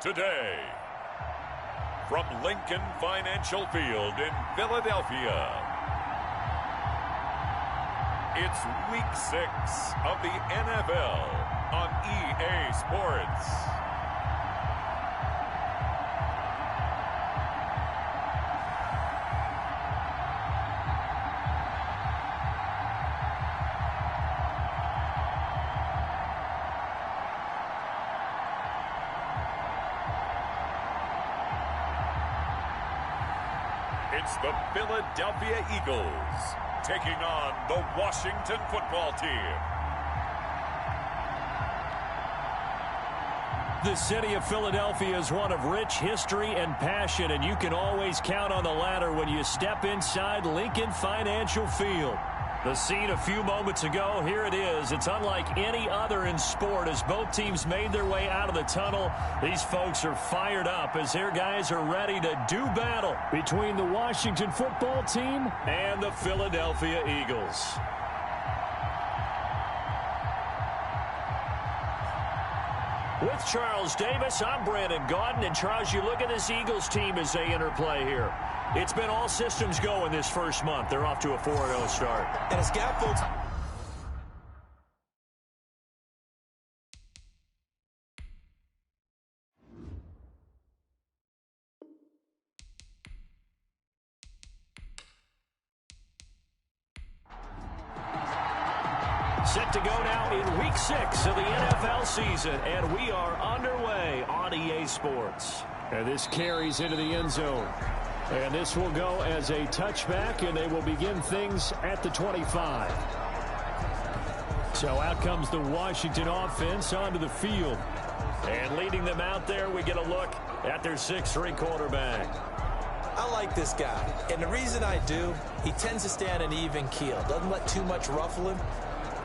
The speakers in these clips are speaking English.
Today, from Lincoln Financial Field in Philadelphia, it's Week 6 of the NFL on EA Sports. It's the Philadelphia Eagles taking on the Washington football team. The city of Philadelphia is one of rich history and passion, and you can always count on the latter when you step inside Lincoln Financial Field. The scene a few moments ago, here it is. It's unlike any other in sport as both teams made their way out of the tunnel. These folks are fired up as their guys are ready to do battle between the Washington football team and the Philadelphia Eagles. With Charles Davis, I'm Brandon Gaudin. And Charles, you look at this Eagles team as they interplay here. It's been all systems go in this first month. They're off to a 4-0 start. And it's got folks. Set to go now in Week 6 of the NFL season, and we are underway on EA Sports. And this carries into the end zone. And this will go as a touchback, and they will begin things at the 25. So out comes the Washington offense onto the field. And leading them out there, we get a look at their 6'3" quarterback. I like this guy, and the reason I do, he tends to stay on an even keel. Doesn't let too much ruffle him.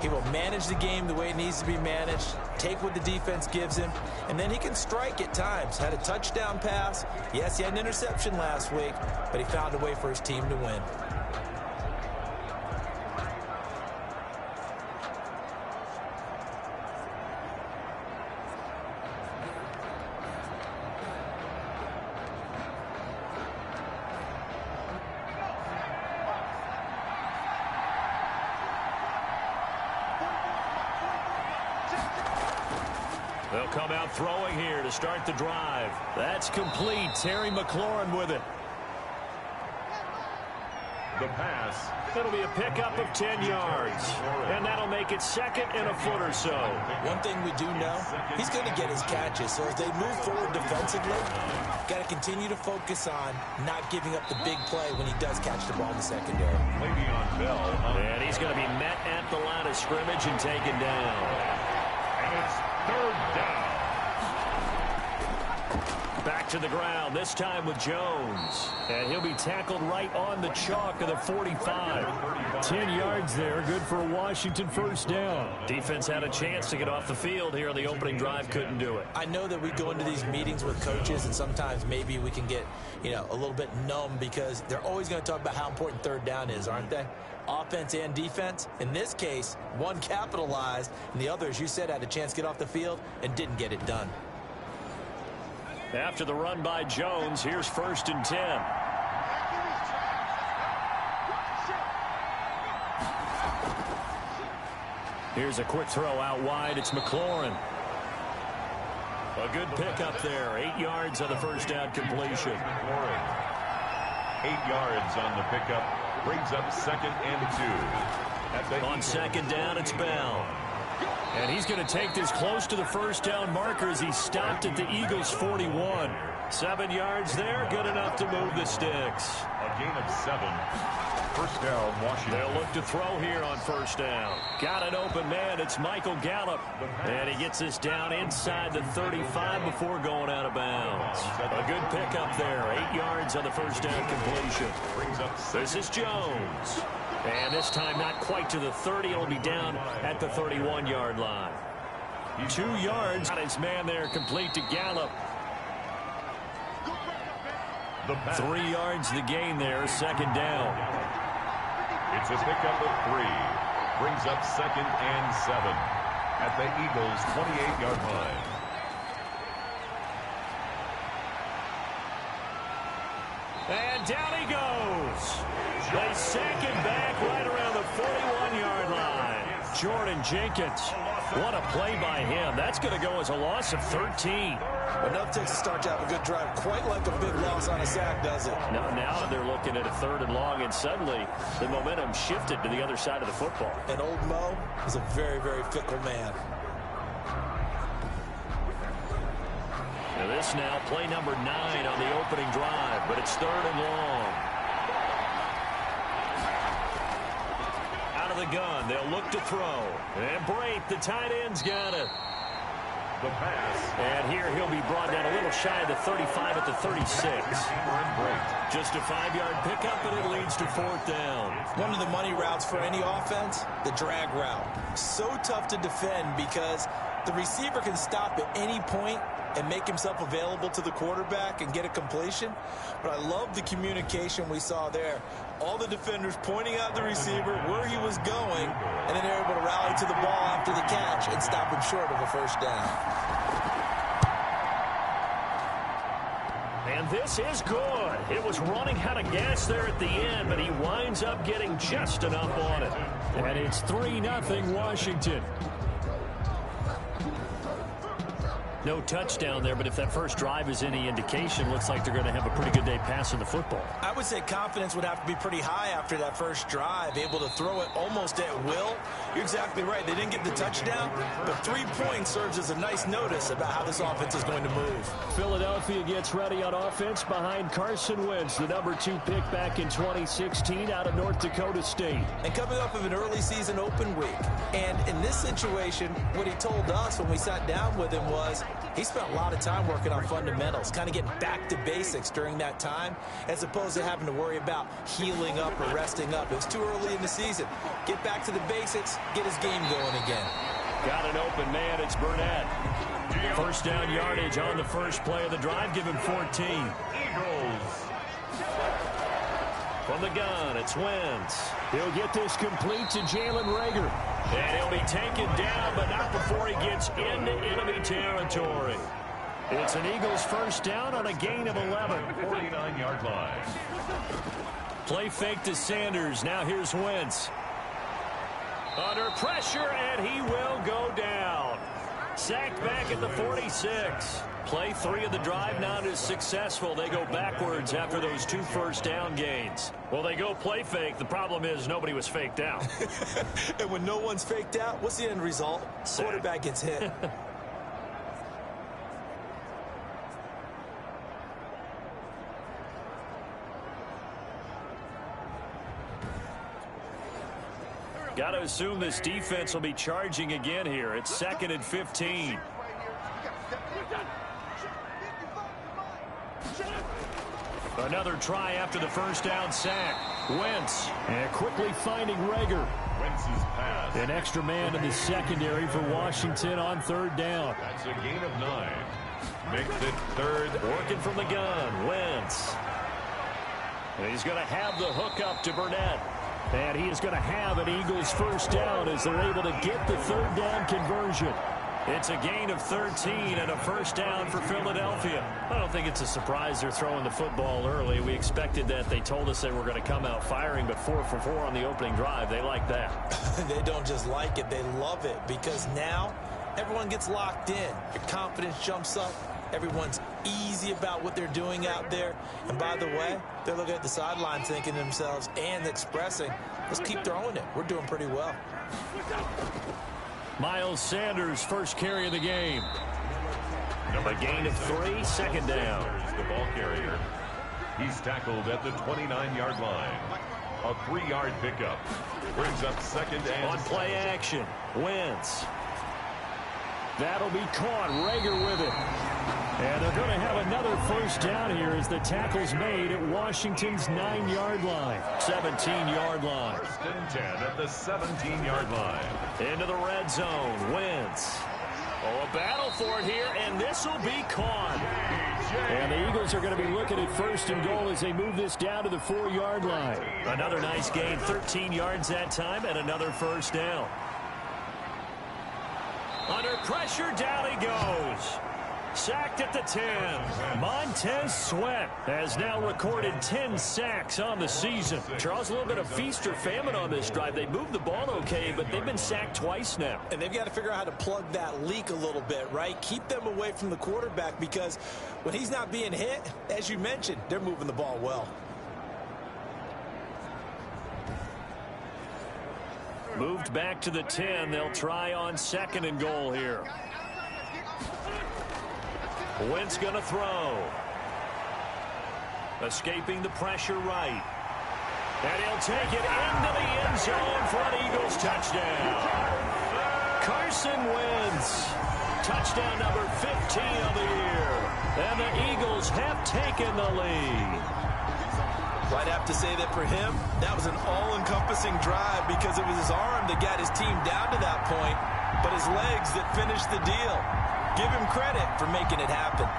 He will manage the game the way it needs to be managed, take what the defense gives him, and then he can strike at times. Had a touchdown pass. Yes, he had an interception last week, but he found a way for his team to win. They'll come out throwing here to start the drive. That's complete. Terry McLaurin with it. The pass. It'll be a pickup of 10 yards. And that'll make it second and a foot or so. One thing we do know, he's going to get his catches. So as they move forward defensively, got to continue to focus on not giving up the big play when he does catch the ball in the secondary. Le'Veon Bell. And he's going to be met at the line of scrimmage and taken down. And it's third down. Back to the ground, this time with Jones. And he'll be tackled right on the chalk of the 45. 10 yards there, good for a Washington first down. Defense had a chance to get off the field here on the opening drive, couldn't do it. I know that we go into these meetings with coaches, and sometimes maybe we can get, a little bit numb because they're always going to talk about how important third down is, aren't they? Offense and defense. In this case, one capitalized, and the other, as you said, had a chance to get off the field and didn't get it done. After the run by Jones, here's 1st and 10. Here's a quick throw out wide. It's McLaurin. A good pickup there. 8 yards on the first down completion. 8 yards on the pickup. Brings up 2nd and 2. On second down, it's Bell. And he's going to take this close to the first down marker as he stopped at the Eagles' 41. 7 yards there, good enough to move the sticks. A gain of 7. First down, Washington. They'll look to throw here on first down. Got an open man. It's Michael Gallup. And he gets this down inside the 35 before going out of bounds. A good pickup there. 8 yards on the first down completion. This is Jones. And this time not quite to the 30. It'll be down at the 31-yard line. 2 yards. Got his man there complete to Gallup. 3 yards the gain there. Second down. It's a pickup of 3. Brings up 2nd and 7 at the Eagles' 28-yard line. And down he goes. They sack him back right around the 41-yard line. Jordan Jenkins. What a play by him. That's going to go as a loss of 13. Enough takes to start to have a good drive. Quite like a big loss on a sack, does it? Now they're looking at a 3rd and long, and suddenly the momentum shifted to the other side of the football. And old Mo is a very, very fickle man. Now this now, play number 9 on the opening drive, but it's 3rd and long. Out of the gun, they'll look to throw. And Brate, the tight end's got it. The pass. And here he'll be brought down a little shy of the 35 at the 36. Just a 5-yard pickup, and it leads to 4th down. One of the money routes for any offense, the drag route. So tough to defend because the receiver can stop at any point and make himself available to the quarterback and get a completion. But I love the communication we saw there. All the defenders pointing out the receiver, where he was going, and then they're able to rally to the ball after the catch and stop him short of a 1st down. And this is good. It was running out of gas there at the end, but he winds up getting just enough on it. And it's 3-0 Washington. No touchdown there, but if that first drive is any indication, looks like they're going to have a pretty good day passing the football. I would say confidence would have to be pretty high after that first drive, able to throw it almost at will. You're exactly right. They didn't get the touchdown, but 3 points serves as a nice notice about how this offense is going to move. Philadelphia gets ready on offense behind Carson Wentz, the number 2 pick back in 2016 out of North Dakota State. And coming up of an early season open week. And in this situation, what he told us when we sat down with him was he spent a lot of time working on fundamentals, kind of getting back to basics during that time, as opposed to having to worry about healing up or resting up. It was too early in the season. Get back to the basics, get his game going again. Got an open man, it's Burnett. 1st down yardage on the first play of the drive, give him 14. Eagles. From the gun, it's Wentz. He'll get this complete to Jalen Reagor. And he'll be taken down, but not before he gets into enemy territory. It's an Eagles 1st down on a gain of 11. 49-yard line. Play fake to Sanders. Now here's Wentz. Under pressure, and he will go down. Sacked back at the 46. Play 3 of the drive not as successful. They go backwards after those 2 first down gains. Well, they go play fake. The problem is nobody was faked out. And when no one's faked out, what's the end result? Sack. Quarterback gets hit. Got to assume this defense will be charging again here. It's 2nd and 15. Another try after the first down sack. Wentz, and quickly finding Reagor. Wentz's pass. An extra man in the secondary for Washington on 3rd down. That's a gain of 9. Makes it 3rd. Working from the gun, Wentz. And he's going to have the hook up to Burnett. And he is going to have an Eagles 1st down as they're able to get the 3rd down conversion. It's a gain of 13 and a 1st down for Philadelphia. I don't think it's a surprise they're throwing the football early. We expected that. They told us they were going to come out firing, but 4 for 4 on the opening drive. They like that. They don't just like it, they love it, because now everyone gets locked in. Your confidence jumps up. Everyone's easy about what they're doing out there. And by the way, they're looking at the sideline thinking to themselves and expressing, let's keep throwing it. We're doing pretty well. Miles Sanders, first carry of the game. A gain of 3, 2nd down. The ball carrier. He's tackled at the 29-yard line. A 3-yard pickup. Brings up 2nd and... On play action, Wentz. That'll be caught. Reagor with it. And they're going to have another 1st down here as the tackle's made at Washington's 9-yard line. 17-yard line. 1st and 10 at the 17-yard line. Into the red zone. Wentz. Oh, a battle for it here, and this will be caught. And the Eagles are going to be looking at 1st and goal as they move this down to the 4-yard line. Another nice gain, 13 yards that time, and another 1st down. Under pressure, down he goes. Sacked at the 10. Montez Sweat has now recorded 10 sacks on the season. Charles, a little bit of feast or famine on this drive. They moved the ball okay, but they've been sacked twice now. And they've got to figure out how to plug that leak a little bit, right? Keep them away from the quarterback, because when he's not being hit, as you mentioned, they're moving the ball well. Moved back to the 10. They'll try on 2nd and goal here. Wentz going to throw. Escaping the pressure right. And he'll take it into the end zone for an Eagles touchdown. Carson Wentz. Touchdown number 15 of the year. And the Eagles have taken the lead. Well, I'd have to say that for him, that was an all-encompassing drive, because it was his arm that got his team down to that point, but his legs that finished the deal. Give him credit for making it happen.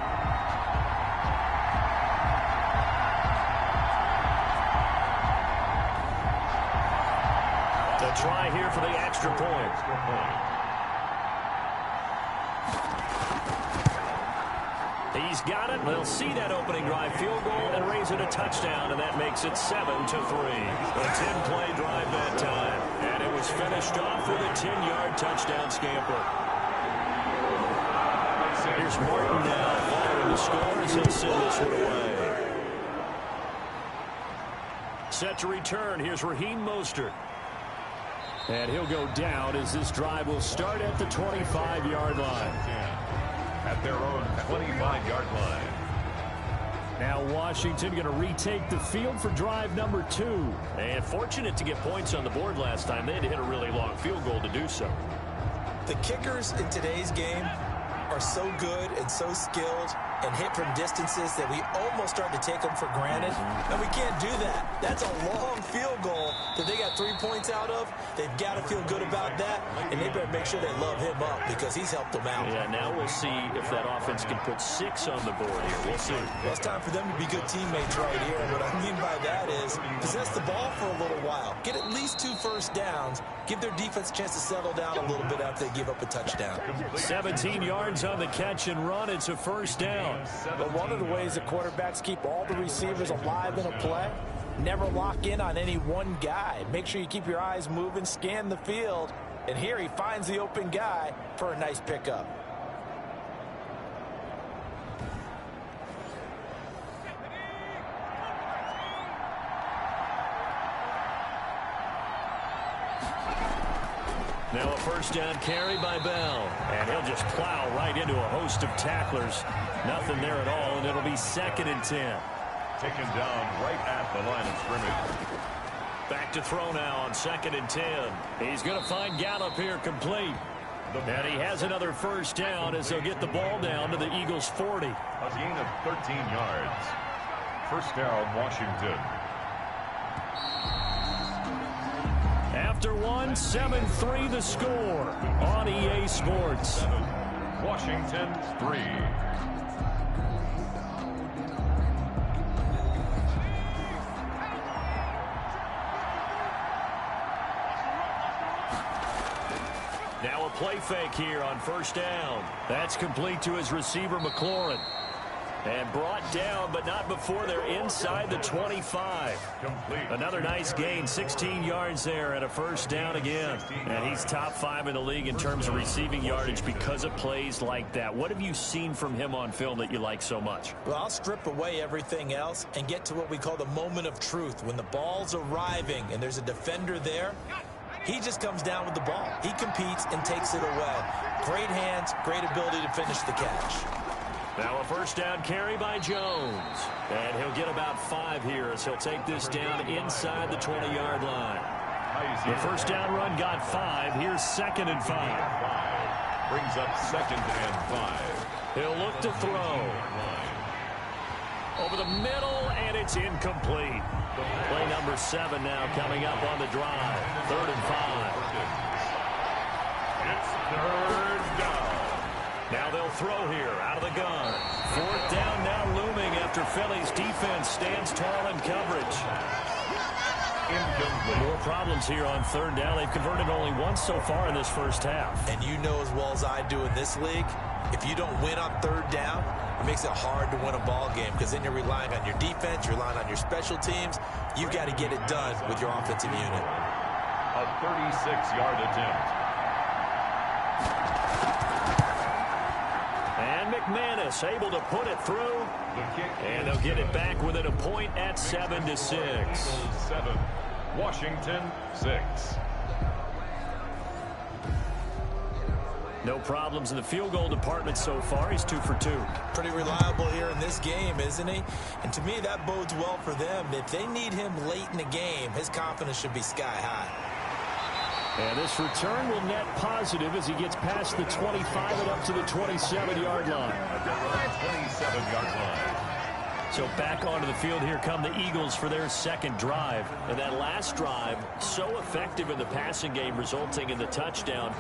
The try here for the extra point. He's got it. They'll see that opening drive field goal and raise it a touchdown, and that makes it 7-3. A 10-play drive that time, and it was finished off with a 10-yard touchdown scamper. Here's Martin now following the score as he'll send this one away. Set to return. Here's Raheem Mostert. And he'll go down as this drive will start at the 25-yard line. At their own 25-yard line. Now Washington going to retake the field for drive number 2. And fortunate to get points on the board last time. They had to hit a really long field goal to do so. The kickers in today's game are so good and so skilled and hit from distances that we almost start to take them for granted. And we can't do that. That's a long field goal that they got 3 points out of. They've got to feel good about that, and they better make sure they love him up, because he's helped them out. Yeah, now we'll see if that offense can put 6 on the board here. We'll see. Well, it's time for them to be good teammates right here. And what I mean by that is possess the ball for a little while. Get at least 2 first downs. Give their defense a chance to settle down a little bit after they give up a touchdown. 17 yards on the catch and run. It's a first down. But one of the ways that quarterbacks keep all the receivers alive in a play, never lock in on any one guy. Make sure you keep your eyes moving, scan the field, and here he finds the open guy for a nice pickup. Now a first down carry by Bell. And he'll just plow right into a host of tacklers. Nothing there at all, and it'll be 2nd and 10. Taken down right at the line of scrimmage. Back to throw now on 2nd and 10. He's going to find Gallup here complete. And he has another first down as they'll get the ball down to the Eagles' 40. A gain of 13 yards. First down, Washington. After 7-3 the score on EA Sports. Washington 3. Now a play fake here on first down. That's complete to his receiver, McLaurin. And brought down, but not before they're inside the 25. Complete. Another nice gain, 16 yards there, and a first down again. And he's top 5 in the league in terms of receiving yardage because of plays like that. What have you seen from him on film that you like so much? Well, I'll strip away everything else and get to what we call the moment of truth. When the ball's arriving and there's a defender there, he just comes down with the ball. He competes and takes it away. Great hands, great ability to finish the catch. Now a first down carry by Jones. And he'll get about 5 here as he'll take this down inside the 20-yard line. The first down run got 5. Here's 2nd and 5. Brings up 2nd and 5. He'll look to throw. Over the middle, and it's incomplete. Play number 7 now coming up on the drive. 3rd and 5. It's 3rd down. Now they'll throw here out of the gun. 4th down now looming after Philly's defense stands tall in coverage. Incomplete. More problems here on 3rd down. They've converted only once so far in this first half. And you know as well as I do in this league, If you don't win on third down, it makes it hard to win a ball game because then you're relying on your defense, you're relying on your special teams. You've got to get it done with your offensive unit. A 36-yard attempt. And McManus able to put it through. And they'll get it back within a point at 7-6. 7, Washington 6. No problems in the field goal department so far. He's 2 for 2. Pretty reliable here in this game, isn't he? And to me, that bodes well for them. If they need him late in the game, his confidence should be sky high. And this return will net positive as he gets past the 25 and up to the 27-yard line. 27-yard line. So back onto the field here come the Eagles for their second drive. And that last drive, so effective in the passing game, resulting in the touchdown.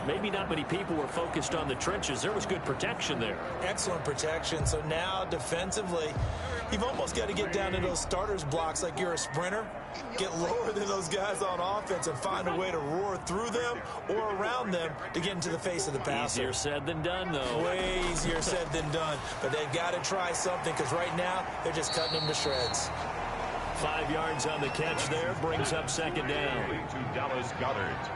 Maybe not many people were focused on the trenches. There was good protection there. Excellent protection. So now defensively, you've almost got to get down to those starters blocks like you're a sprinter. Get lower than those guys on offense and find a way to roar through them or around them to get into the face of the passer. Easier said than done, though. Way easier said than done. But they've got to try something because right now they're just cutting them to shreds. 5 yards on the catch there. Brings up second down. To Dallas Goedert.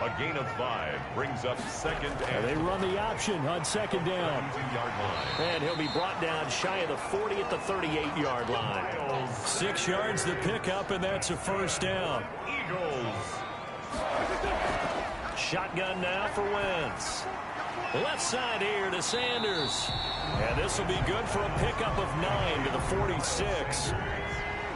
A gain of 5 brings up second and they run the option on second down. 2-yard line. And he'll be brought down shy of the 40 at the 38-yard line. 6 yards to pick up, and that's a first down. Eagles. Shotgun now for Wentz. Left side here to Sanders. And this will be good for a pickup of 9 to the 46.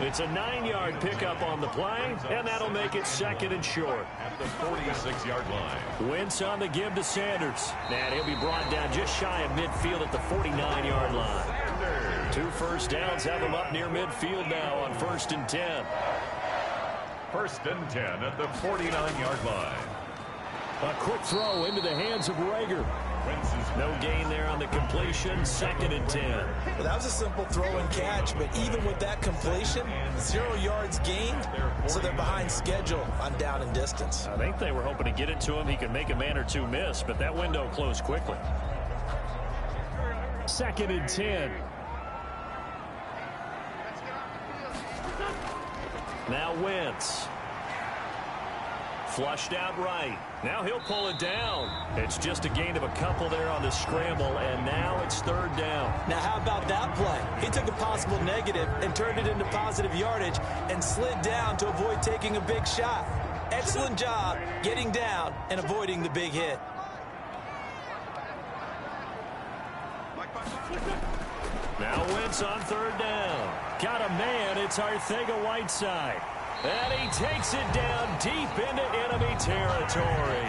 It's a 9-yard pickup on the play, and that'll make it second and short. At the 46-yard line. Wentz on the give to Sanders. And he'll be brought down just shy of midfield at the 49-yard line. 2 first downs have him up near midfield now on 1st and 10. 1st and 10 at the 49-yard line. A quick throw into the hands of Rager. No gain there on the completion. 2nd and 10. Well, that was a simple throw and catch, but even with that completion, 0 yards gained, so they're behind schedule on down and distance. I think they were hoping to get it to him. He could make a man or two miss, but that window closed quickly. 2nd and 10. Now Wentz. Flushed out right. Now he'll pull it down. It's just a gain of a couple there on the scramble, and now it's 3rd down. Now how about that play? He took a possible negative and turned it into positive yardage and slid down to avoid taking a big shot. Excellent job getting down and avoiding the big hit. Now Wentz on 3rd down. Got a man. It's Arcega-Whiteside. And he takes it down deep into enemy territory.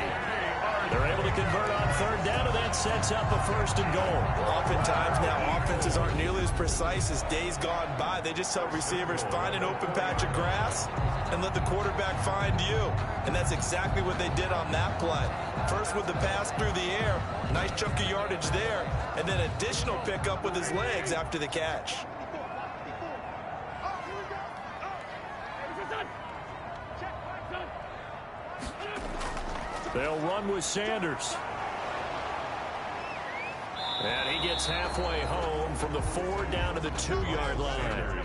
They're able to convert on 3rd down, and that sets up a 1st and goal. Oftentimes now offenses aren't nearly as precise as days gone by. They just tell receivers, find an open patch of grass and let the quarterback find you. And that's exactly what they did on that play. First with the pass through the air, nice chunk of yardage there, and then additional pickup with his legs after the catch. They'll run with Sanders. And he gets halfway home from the 4 down to the 2-yard line.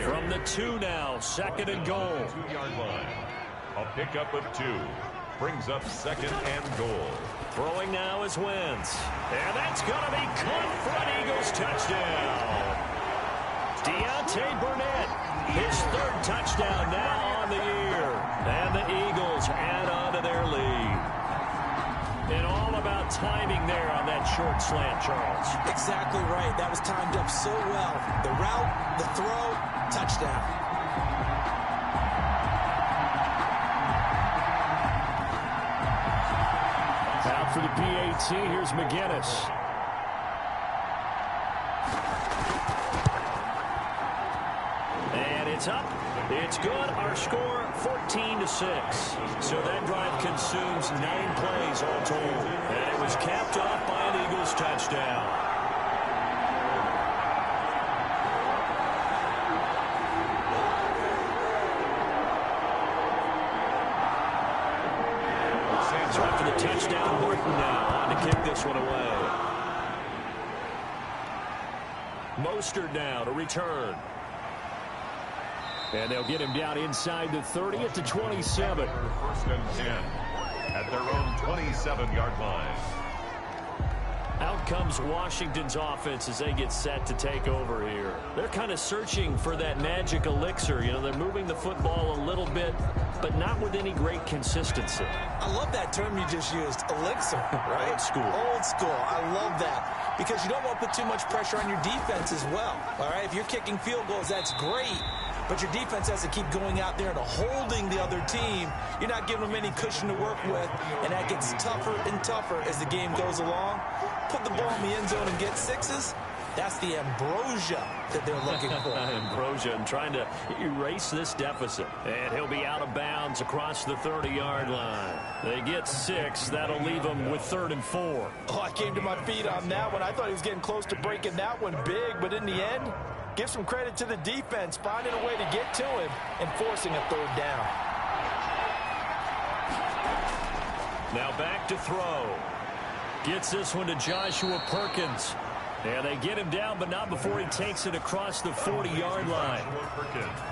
From the 2 now, 2nd and goal. 2-yard line. A pickup of 2 brings up 2nd and goal. Throwing now is Wentz. And that's going to be caught for an Eagles touchdown. Deontay Burnett, his 3rd touchdown now on the year. And the Eagles add on to their lead. And all about timing there on that short slant, Charles. Exactly right. That was timed up so well. The route, the throw, touchdown. Out for the PAT, here's McGinnis. And it's up. It's good. Our score, 14-6. So that drive consumes 9 plays all told. And it was capped off by an Eagles touchdown. So after the touchdown, Morton now on to kick this one away. Mostert now to return. And they'll get him down inside the 30 at the 27. First and 10 at their own 27-yard line. Out comes Washington's offense as they get set to take over here. They're kind of searching for that magic elixir. You know, they're moving the football a little bit, but not with any great consistency. I love that term you just used, elixir, right? Old school. Old school. I love that because you don't want to put too much pressure on your defense as well, all right? If you're kicking field goals, that's great. But your defense has to keep going out there and holding the other team. You're not giving them any cushion to work with, and that gets tougher and tougher as the game goes along. Put the ball in the end zone and get sixes. That's the ambrosia that they're looking for. Ambrosia and trying to erase this deficit. And he'll be out of bounds across the 30-yard line. They get 6. That'll leave them with 3rd and 4. Oh, I came to my feet on that one. I thought he was getting close to breaking that one big, but in the end, give some credit to the defense, finding a way to get to him and forcing a 3rd down. Now back to throw. Gets this one to Joshua Perkins. And they get him down, but not before he takes it across the 40-yard line.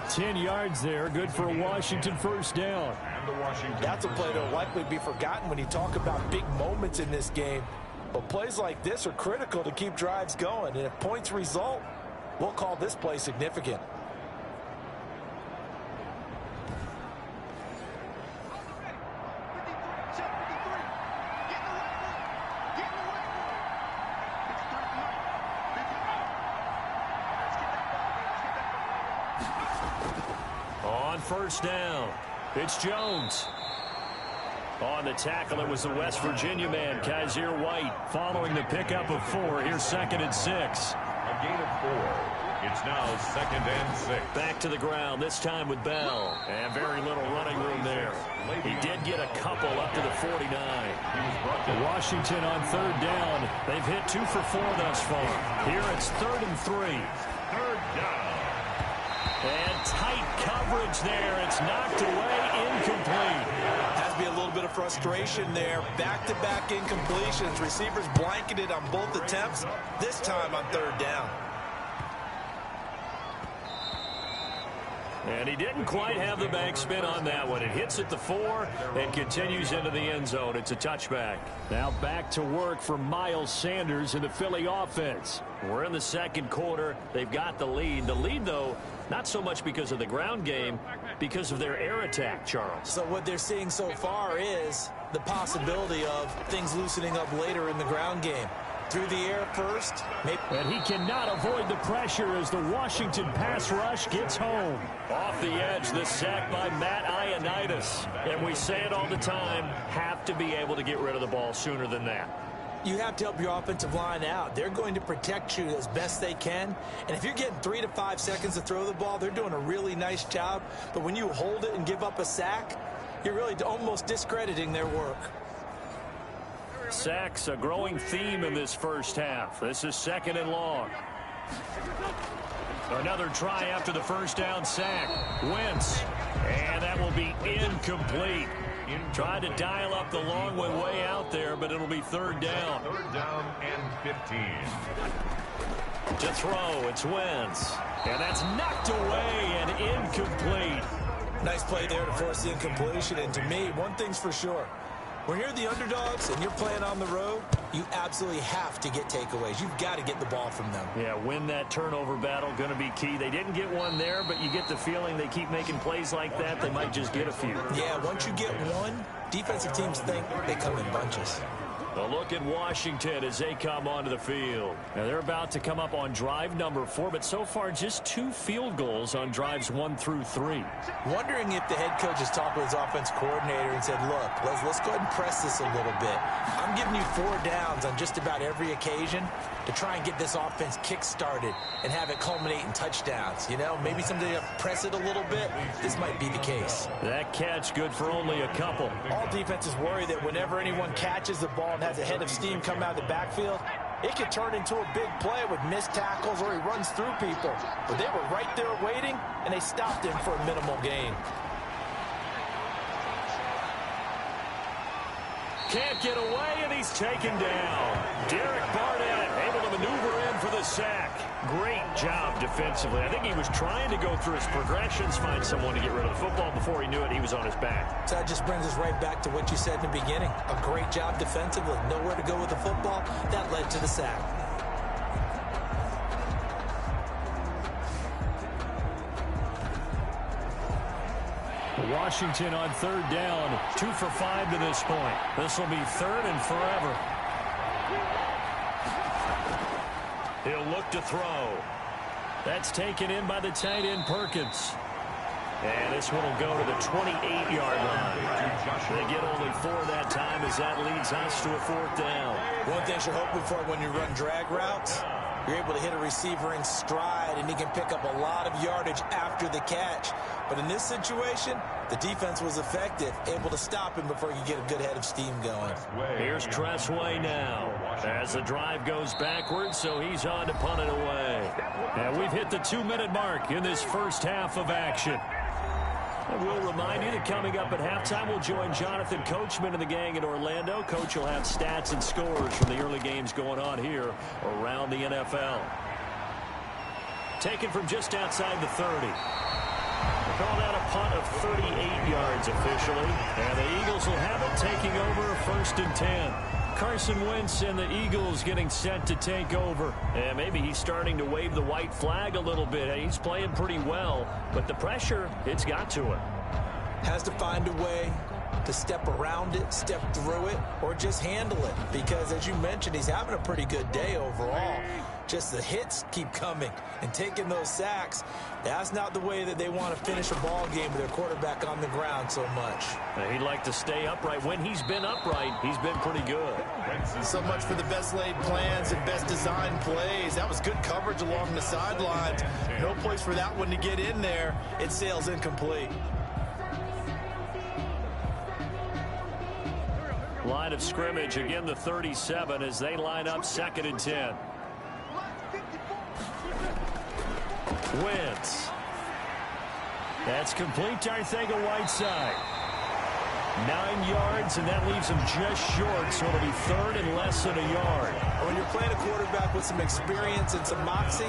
10 yards there, good for a Washington first down. That's a play that will likely be forgotten when you talk about big moments in this game. But plays like this are critical to keep drives going. And if points result, we'll call this play significant. On first down, it's Jones. On the tackle, it was the West Virginia man, Kaiser White, following the pickup of 4. Here's 2nd and 6. A gain of 4. It's now 2nd and 6. Back to the ground, this time with Bell. And very little running room there. He did get a couple up to the 49. Washington on 3rd down. They've hit 2 for 4 thus far. Here it's 3rd and 3. 3rd down. And tight coverage there. It's knocked away, incomplete. Has to be a little bit of frustration there. Back-to-back incompletions. Receivers blanketed on both attempts, this time on 3rd down. And he didn't quite have the back spin on that one. It hits at the 4 and continues into the end zone. It's a touchback. Now back to work for Miles Sanders in the Philly offense. We're in the 2nd quarter. They've got the lead. The lead, though, not so much because of the ground game, because of their air attack, Charles. So what they're seeing so far is the possibility of things loosening up later in the ground game. Through the air first. And he cannot avoid the pressure as the Washington pass rush gets home. Off the edge, the sack by Matt Ioannidis. And we say it all the time, have to be able to get rid of the ball sooner than that. You have to help your offensive line out. They're going to protect you as best they can. And if you're getting 3 to 5 seconds to throw the ball, they're doing a really nice job. But when you hold it and give up a sack, you're really almost discrediting their work. Sacks, a growing theme in this first half. This is 2nd and long. Another try after the first down sack. Wentz. And that will be incomplete. Tried to dial up the long one way out there, but it'll be 3rd down. 3rd down and 15. To throw, it's Wentz. And that's knocked away and incomplete. Nice play there to force the incompletion. And to me, one thing's for sure. When you're the underdogs and you're playing on the road, you absolutely have to get takeaways. You've got to get the ball from them. Yeah, win that turnover battle, going to be key. They didn't get one there, but you get the feeling they keep making plays like that, they might just get a few. Yeah, once you get one, defensive teams think they come in bunches. A look at Washington as they come onto the field. Now they're about to come up on drive number 4, but so far just 2 field goals on drives 1 through 3. Wondering if the head coach has talked with his offense coordinator and said, look, let's go ahead and press this a little bit. I'm giving you 4 downs on just about every occasion to try and get this offense kick-started and have it culminate in touchdowns. You know, maybe someday you press it a little bit. This might be the case. That catch good for only a couple. All defenses worry that whenever anyone catches the ball and has a head of steam come out of the backfield, it could turn into a big play with missed tackles or he runs through people. But they were right there waiting, and they stopped him for a minimal gain. Can't get away, and he's taken down. Derek Barnett able to maneuver in for the sack. Great job defensively. I think he was trying to go through his progressions, find someone to get rid of the football. Before he knew it, he was on his back. So that just brings us right back to what you said in the beginning. A great job defensively. Nowhere to go with the football. That led to the sack. Washington on third down. 2 for 5 to this point. This will be third and forever. He'll look to throw. That's taken in by the tight end, Perkins. And this one will go to the 28-yard line. They get only 4 that time as that leads us to a 4th down. One thing you're hoping for when you run drag routes, you're able to hit a receiver in stride, and he can pick up a lot of yardage after the catch. But in this situation, the defense was effective, able to stop him before he could get a good head of steam going. Here's Tressway now as the drive goes backwards, so he's on to punt it away. And we've hit the 2-minute mark in this first half of action. And we'll remind you that coming up at halftime, we'll join Jonathan Coachman and the gang in Orlando. Coach will have stats and scores from the early games going on here around the NFL. Taken from just outside the 30. They call that a punt of 38 yards officially. And the Eagles will have it taking over 1st and 10. Carson Wentz and the Eagles getting set to take over. And maybe he's starting to wave the white flag a little bit. He's playing pretty well, but the pressure, it's got to him. Has to find a way to step around it, step through it, or just handle it. Because, as you mentioned, he's having a pretty good day overall. Just the hits keep coming and taking those sacks. That's not the way that they want to finish a ball game with their quarterback on the ground so much. He'd like to stay upright. When he's been upright, he's been pretty good. So much for the best laid plans and best designed plays. That was good coverage along the sidelines. No place for that one to get in there. It sails incomplete. Line of scrimmage, again the 37 as they line up 2nd and 10. Wentz. That's complete to Arcega-Whiteside. 9 yards, and that leaves him just short, so it'll be 3rd and less than a yard. When you're playing a quarterback with some experience and some moxie,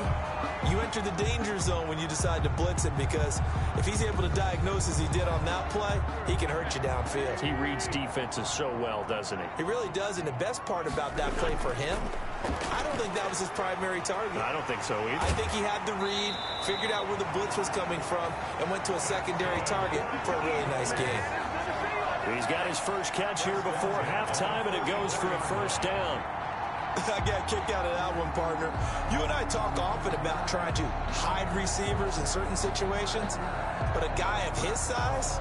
you enter the danger zone when you decide to blitz him, because if he's able to diagnose as he did on that play, he can hurt you downfield. He reads defenses so well, doesn't he? He really does, and the best part about that play for him, I don't think that was his primary target. I don't think so either. I think he had the read, figured out where the blitz was coming from, and went to a secondary target for a really nice game. He's got his first catch here before halftime, and it goes for a 1st down. I got a kick out of that one, partner. You and I talk often about trying to hide receivers in certain situations, but a guy of his size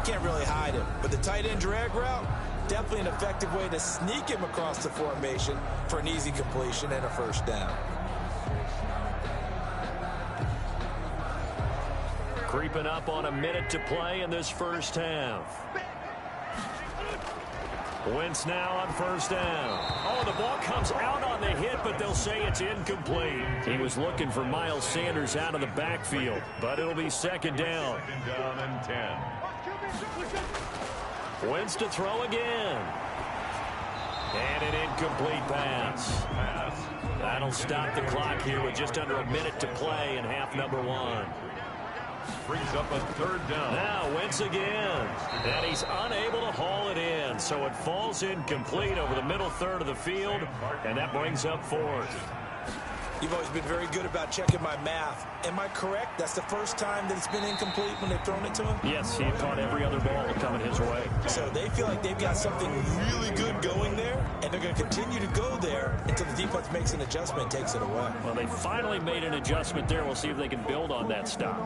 can't really hide him. But the tight end drag route, definitely an effective way to sneak him across the formation for an easy completion and a 1st down. Creeping up on a minute to play in this first half. Wentz now on 1st down. Oh, the ball comes out on the hit, but they'll say it's incomplete. He was looking for Miles Sanders out of the backfield, but it'll be 2nd down. 2nd down and 10. Wentz to throw again. And an incomplete pass. That'll stop the clock here with just under a minute to play in half number 1. Brings up a 3rd down. Now Wentz again. And he's unable to haul it in. So it falls incomplete over the middle third of the field. And that brings up 4th. You've always been very good about checking my math. Am I correct? That's the first time that it's been incomplete when they've thrown it to him? Yes, he caught every other ball coming his way. So they feel like they've got something really good going there, and they're going to continue to go there until the defense makes an adjustment and takes it away. Well, they finally made an adjustment there. We'll see if they can build on that stop.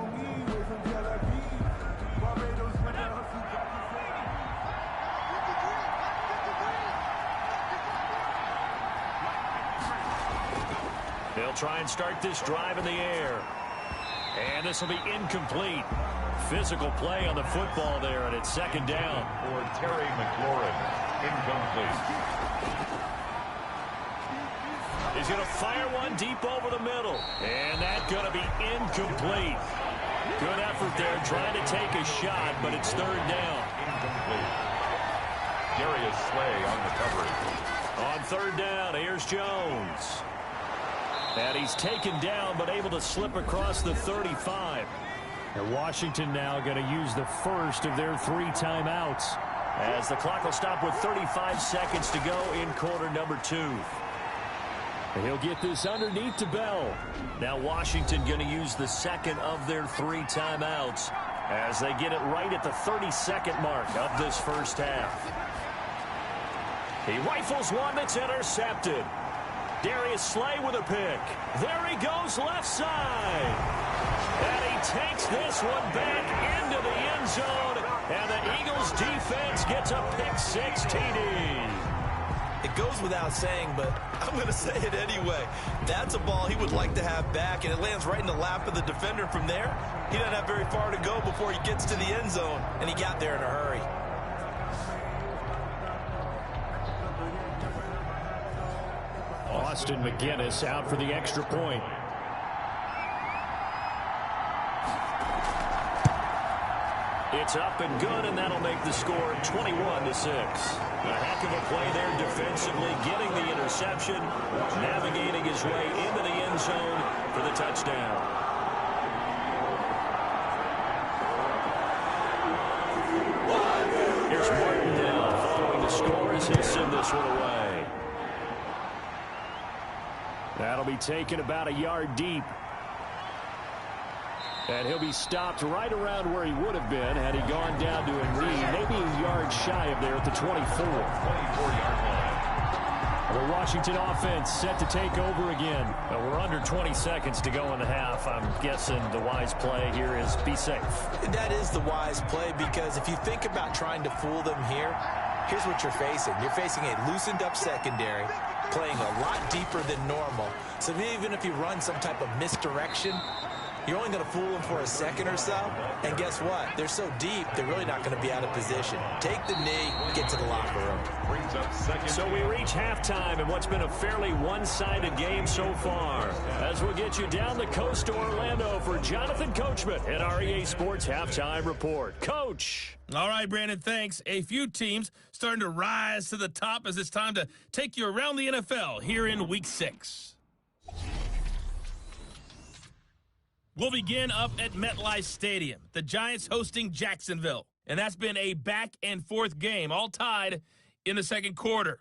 They'll try and start this drive in the air. And this will be incomplete. Physical play on the football there, and it's 2nd down. For Terry McLaurin, incomplete. He's going to fire one deep over the middle. And that's going to be incomplete. Good effort there, trying to take a shot, but it's 3rd down. Incomplete. Darius Slay on the coverage. On 3rd down, here's Jones. And he's taken down, but able to slip across the 35. And Washington now going to use the first of their 3 timeouts, as the clock will stop with 35 seconds to go in quarter number 2. And he'll get this underneath to Bell. Now Washington going to use the second of their 3 timeouts, as they get it right at the 30-second mark of this first half. He rifles one that's intercepted. Darius Slay with a pick. There he goes left side. And he takes this one back into the end zone. And the Eagles defense gets a pick-6 TD. It goes without saying, but I'm going to say it anyway. That's a ball he would like to have back, and it lands right in the lap of the defender from there. He doesn't have very far to go before he gets to the end zone, and he got there in a hurry. Austin McGinnis out for the extra point. It's up and good, and that'll make the score 21-6. A heck of a play there defensively, getting the interception, navigating his way into the end zone for the touchdown. Here's Martindale following the score as he'll send this one away. That'll be taken about a yard deep. And he'll be stopped right around where he would have been had he gone down to a knee, maybe a yard shy of there at the 24-yard line. The Washington offense set to take over again. We're under 20 seconds to go in the half. I'm guessing the wise play here is be safe. That is the wise play, because if you think about trying to fool them here, here's what you're facing. You're facing a loosened-up secondary, playing a lot deeper than normal. So even if you run some type of misdirection, you're only going to fool them for a second or so. And guess what? They're so deep, they're really not going to be out of position. Take the knee, get to the locker room. So we reach halftime in what's been a fairly one-sided game so far, as we'll get you down the coast to Orlando for Jonathan Coachman at our EA Sports Halftime Report. Coach. All right, Brandon, thanks. A few teams starting to rise to the top as it's time to take you around the NFL here in Week 6. We'll begin up at MetLife Stadium, the Giants hosting Jacksonville. And that's been a back-and-forth game, all tied in the second quarter.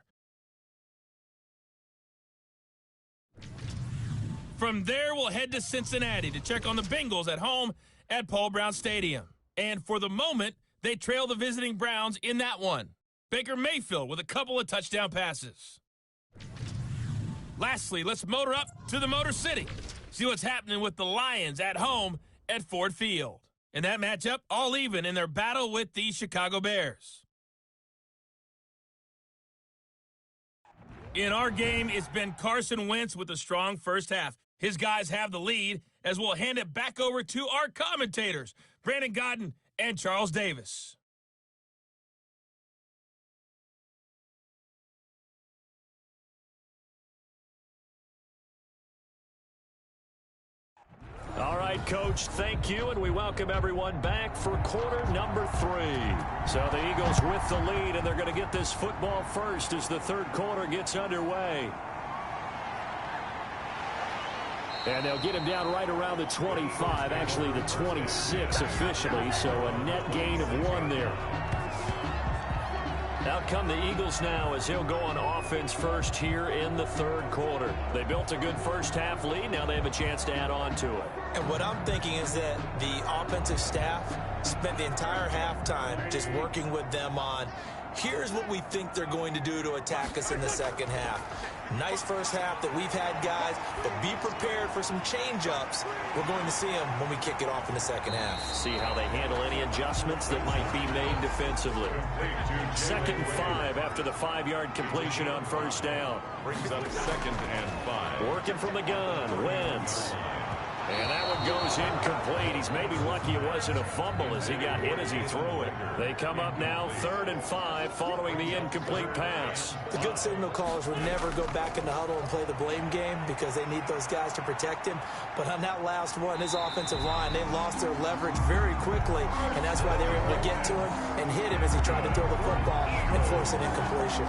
From there, we'll head to Cincinnati to check on the Bengals at home at Paul Brown Stadium. And for the moment, they trail the visiting Browns in that one. Baker Mayfield with a couple of touchdown passes. Lastly, let's motor up to the Motor City. See what's happening with the Lions at home at Ford Field. And that matchup all even in their battle with the Chicago Bears. In our game, it's been Carson Wentz with a strong first half. His guys have the lead, as we'll hand it back over to our commentators, Brandon Godden and Charles Davis. All right, Coach, thank you, and we welcome everyone back for quarter number 3. So the Eagles with the lead, and they're going to get this football first as the third quarter gets underway. And they'll get him down right around the 25, actually the 26 officially, so a net gain of 1 there. Out come the Eagles now as he'll go on offense first here in the third quarter. They built a good first half lead. Now they have a chance to add on to it. And what I'm thinking is that the offensive staff spent the entire halftime just working with them on, here's what we think they're going to do to attack us in the second half. Nice first half that we've had, guys, but be prepared for some change-ups. We're going to see them when we kick it off in the second half. See how they handle any adjustments that might be made defensively. 2nd and 5 after the 5-yard completion on first down. Brings up 2nd and 5. Working from the gun, Wentz. And that one goes incomplete. He's maybe lucky it wasn't a fumble as he got hit as he threw it. They come up now 3rd and 5 following the incomplete pass. The good signal callers would never go back in the huddle and play the blame game because they need those guys to protect him. But on that last one, his offensive line, they lost their leverage very quickly, and that's why they were able to get to him and hit him as he tried to throw the football and force an incompletion.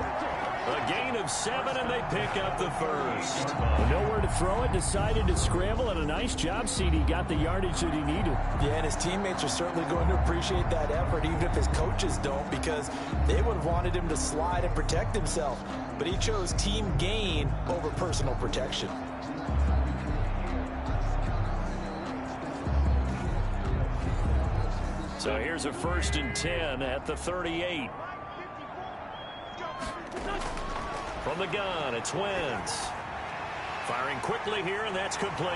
A gain of 7, and they pick up the first. Nowhere to throw it, decided to scramble, and a nice job, CD. Got the yardage that he needed. Yeah, and his teammates are certainly going to appreciate that effort, even if his coaches don't, because they would have wanted him to slide and protect himself. But he chose team gain over personal protection. So here's a 1st and 10 at the 38. From the gun, it's Wentz. Firing quickly here, and that's complete.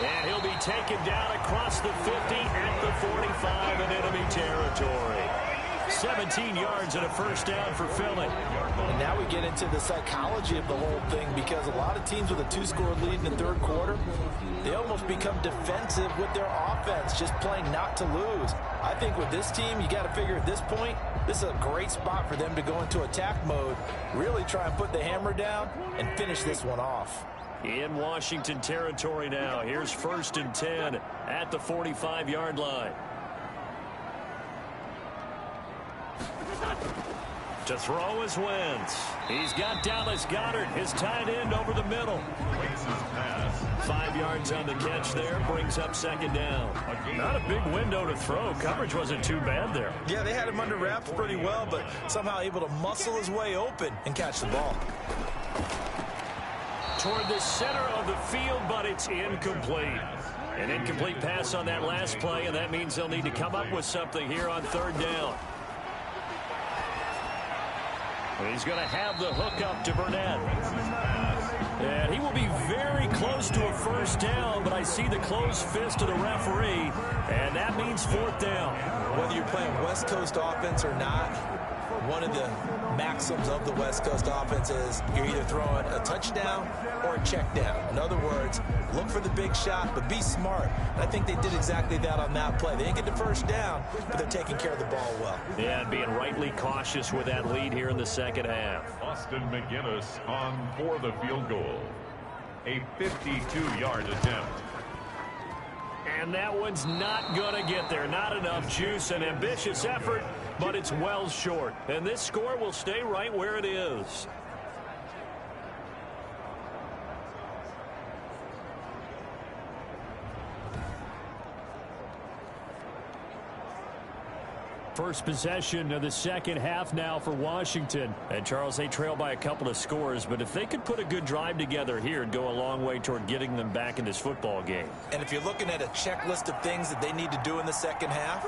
And he'll be taken down across the 50 at the 45 in enemy territory. 17 yards and a first down for Philly. And now we get into the psychology of the whole thing, because a lot of teams with a 2-score lead in the third quarter, they almost become defensive with their offense, just playing not to lose. I think with this team, you got to figure at this point, this is a great spot for them to go into attack mode, really try and put the hammer down and finish this one off. In Washington territory now. Here's 1st and 10 at the 45-yard line. To throw is Wentz. He's got Dallas Goedert, his tight end, over the middle. 5 yards on the catch there, brings up 2nd down. Not a big window to throw. Coverage wasn't too bad there. Yeah, they had him under wraps pretty well, but somehow able to muscle his way open and catch the ball. Toward the center of the field, but it's incomplete. An incomplete pass on that last play, and that means they'll need to come up with something here on 3rd down. He's going to have the hook up to Burnett. And he will be very close to a first down, but I see the closed fist of the referee, and that means 4th down. Whether you're playing West Coast offense or not, one of the maxims of the West Coast offense is you're either throwing a touchdown or a check down. In other words, look for the big shot, but be smart. And I think they did exactly that on that play. They didn't get the first down, but they're taking care of the ball well. Yeah, and being rightly cautious with that lead here in the second half. Austin McGinnis on for the field goal. A 52-yard attempt. And that one's not going to get there. Not enough juice. An ambitious effort, but it's well short. And this score will stay right where it is. First possession of the second half now for Washington. And, Charles, they trail by a couple of scores, but if they could put a good drive together here, it'd go a long way toward getting them back in this football game. And if you're looking at a checklist of things that they need to do in the second half,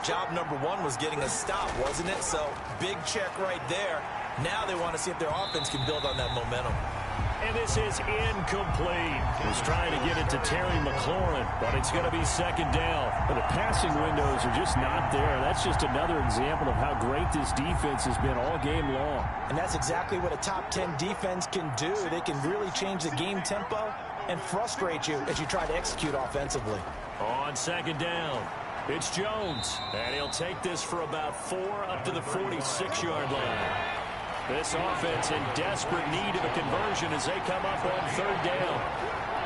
job number 1 was getting a stop, wasn't it? So, big check right there. Now they want to see if their offense can build on that momentum. And this is incomplete. He's trying to get it to Terry McLaurin, but it's going to be 2nd down. But the passing windows are just not there. That's just another example of how great this defense has been all game long. And that's exactly what a top 10 defense can do. They can really change the game tempo and frustrate you as you try to execute offensively. On 2nd down, it's Jones. And he'll take this for about 4 up to the 46-yard line. This offense in desperate need of a conversion as they come up on 3rd down.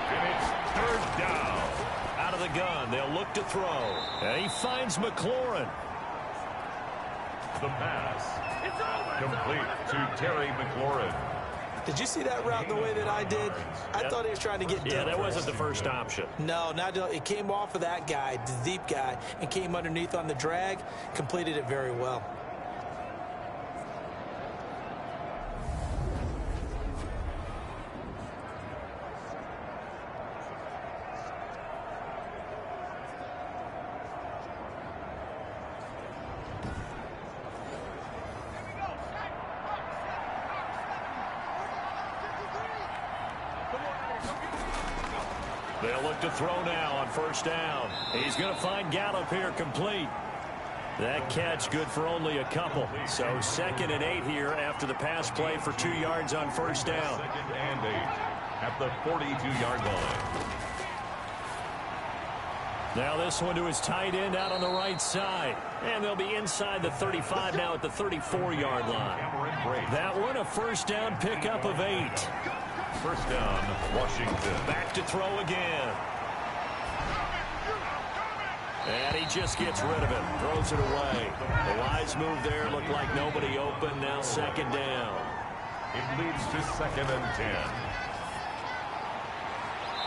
And it's 3rd down. Out of the gun, they'll look to throw. And he finds McLaurin. The pass. Complete to Terry McLaurin. Did you see that route the way that I did? I thought he was trying to get Yeah, that first. wasn't the first option. No, it came off of that guy, the deep guy, and came underneath on the drag, completed it very well. They'll look to throw now on 1st down. He's going to find Gallup here complete. That catch good for only a couple. So 2nd and 8 here after the pass play for 2 yards on 1st down. 2nd and 8 at the 42-yard line. Now this one to his tight end out on the right side. And they'll be inside the 35 now at the 34-yard line. That one a 1st down pickup of 8. 1st down, Washington. Back to throw again. And he just gets rid of it. Throws it away. The wise move there. Looked like nobody open. Now 2nd down. It leads to 2nd and 10.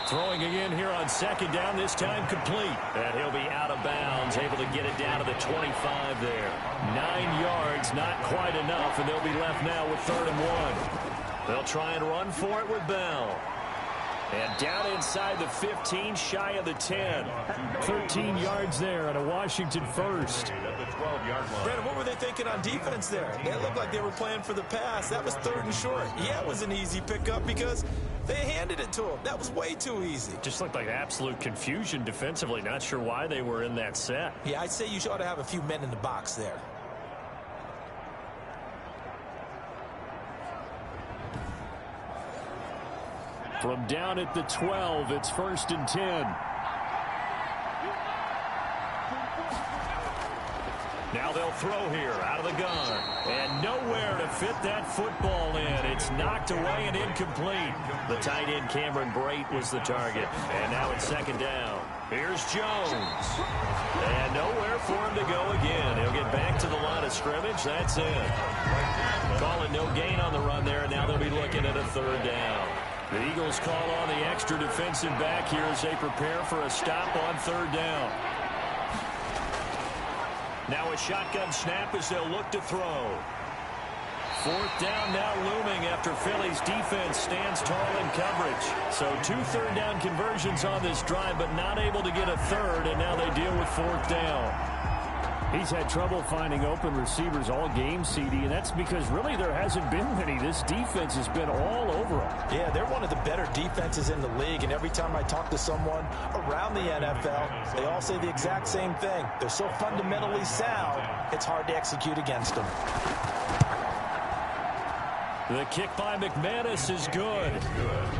Throwing again here on 2nd down, this time complete. And he'll be out of bounds, able to get it down to the 25 there. 9 yards, not quite enough, and they'll be left now with 3rd and 1. They'll try and run for it with Bell. And down inside the 15, shy of the 10. 13 yards there and a Washington first. Brandon, what were they thinking on defense there? They looked like they were playing for the pass. That was 3rd and short. Yeah, it was an easy pickup because they handed it to him. That was way too easy. Just looked like absolute confusion defensively. Not sure why they were in that set. Yeah, I'd say you ought to have a few men in the box there. From down at the 12, it's 1st and 10. Now they'll throw here out of the gun. And nowhere to fit that football in. It's knocked away and incomplete. The tight end Cameron Brate was the target. And now it's 2nd down. Here's Jones. And nowhere for him to go again. He'll get back to the line of scrimmage. That's it. Calling no gain on the run there, and now they'll be looking at a 3rd down. The Eagles call on the extra defensive back here as they prepare for a stop on 3rd down. Now a shotgun snap as they'll look to throw. 4th down now looming after Philly's defense stands tall in coverage. So 2 3rd down conversions on this drive, but not able to get a 3rd, and now they deal with 4th down. He's had trouble finding open receivers all game, CD, and that's because really there hasn't been many. This defense has been all over him. Yeah, they're one of the better defenses in the league, and every time I talk to someone around the NFL, they all say the exact same thing. They're so fundamentally sound, it's hard to execute against them. The kick by McManus is good.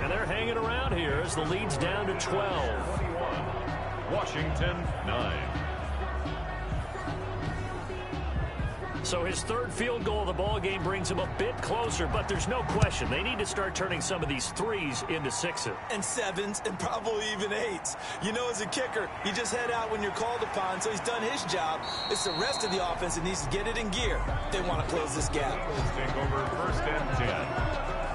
And they're hanging around here as the lead's down to 12. Washington 9. So his 3rd field goal of the ball game brings him a bit closer, but there's no question they need to start turning some of these 3s into 6s. And 7s and probably even 8s. You know, as a kicker, you just head out when you're called upon, so he's done his job. It's the rest of the offense that needs to get it in gear. They want to close this gap. Take over 1st and 10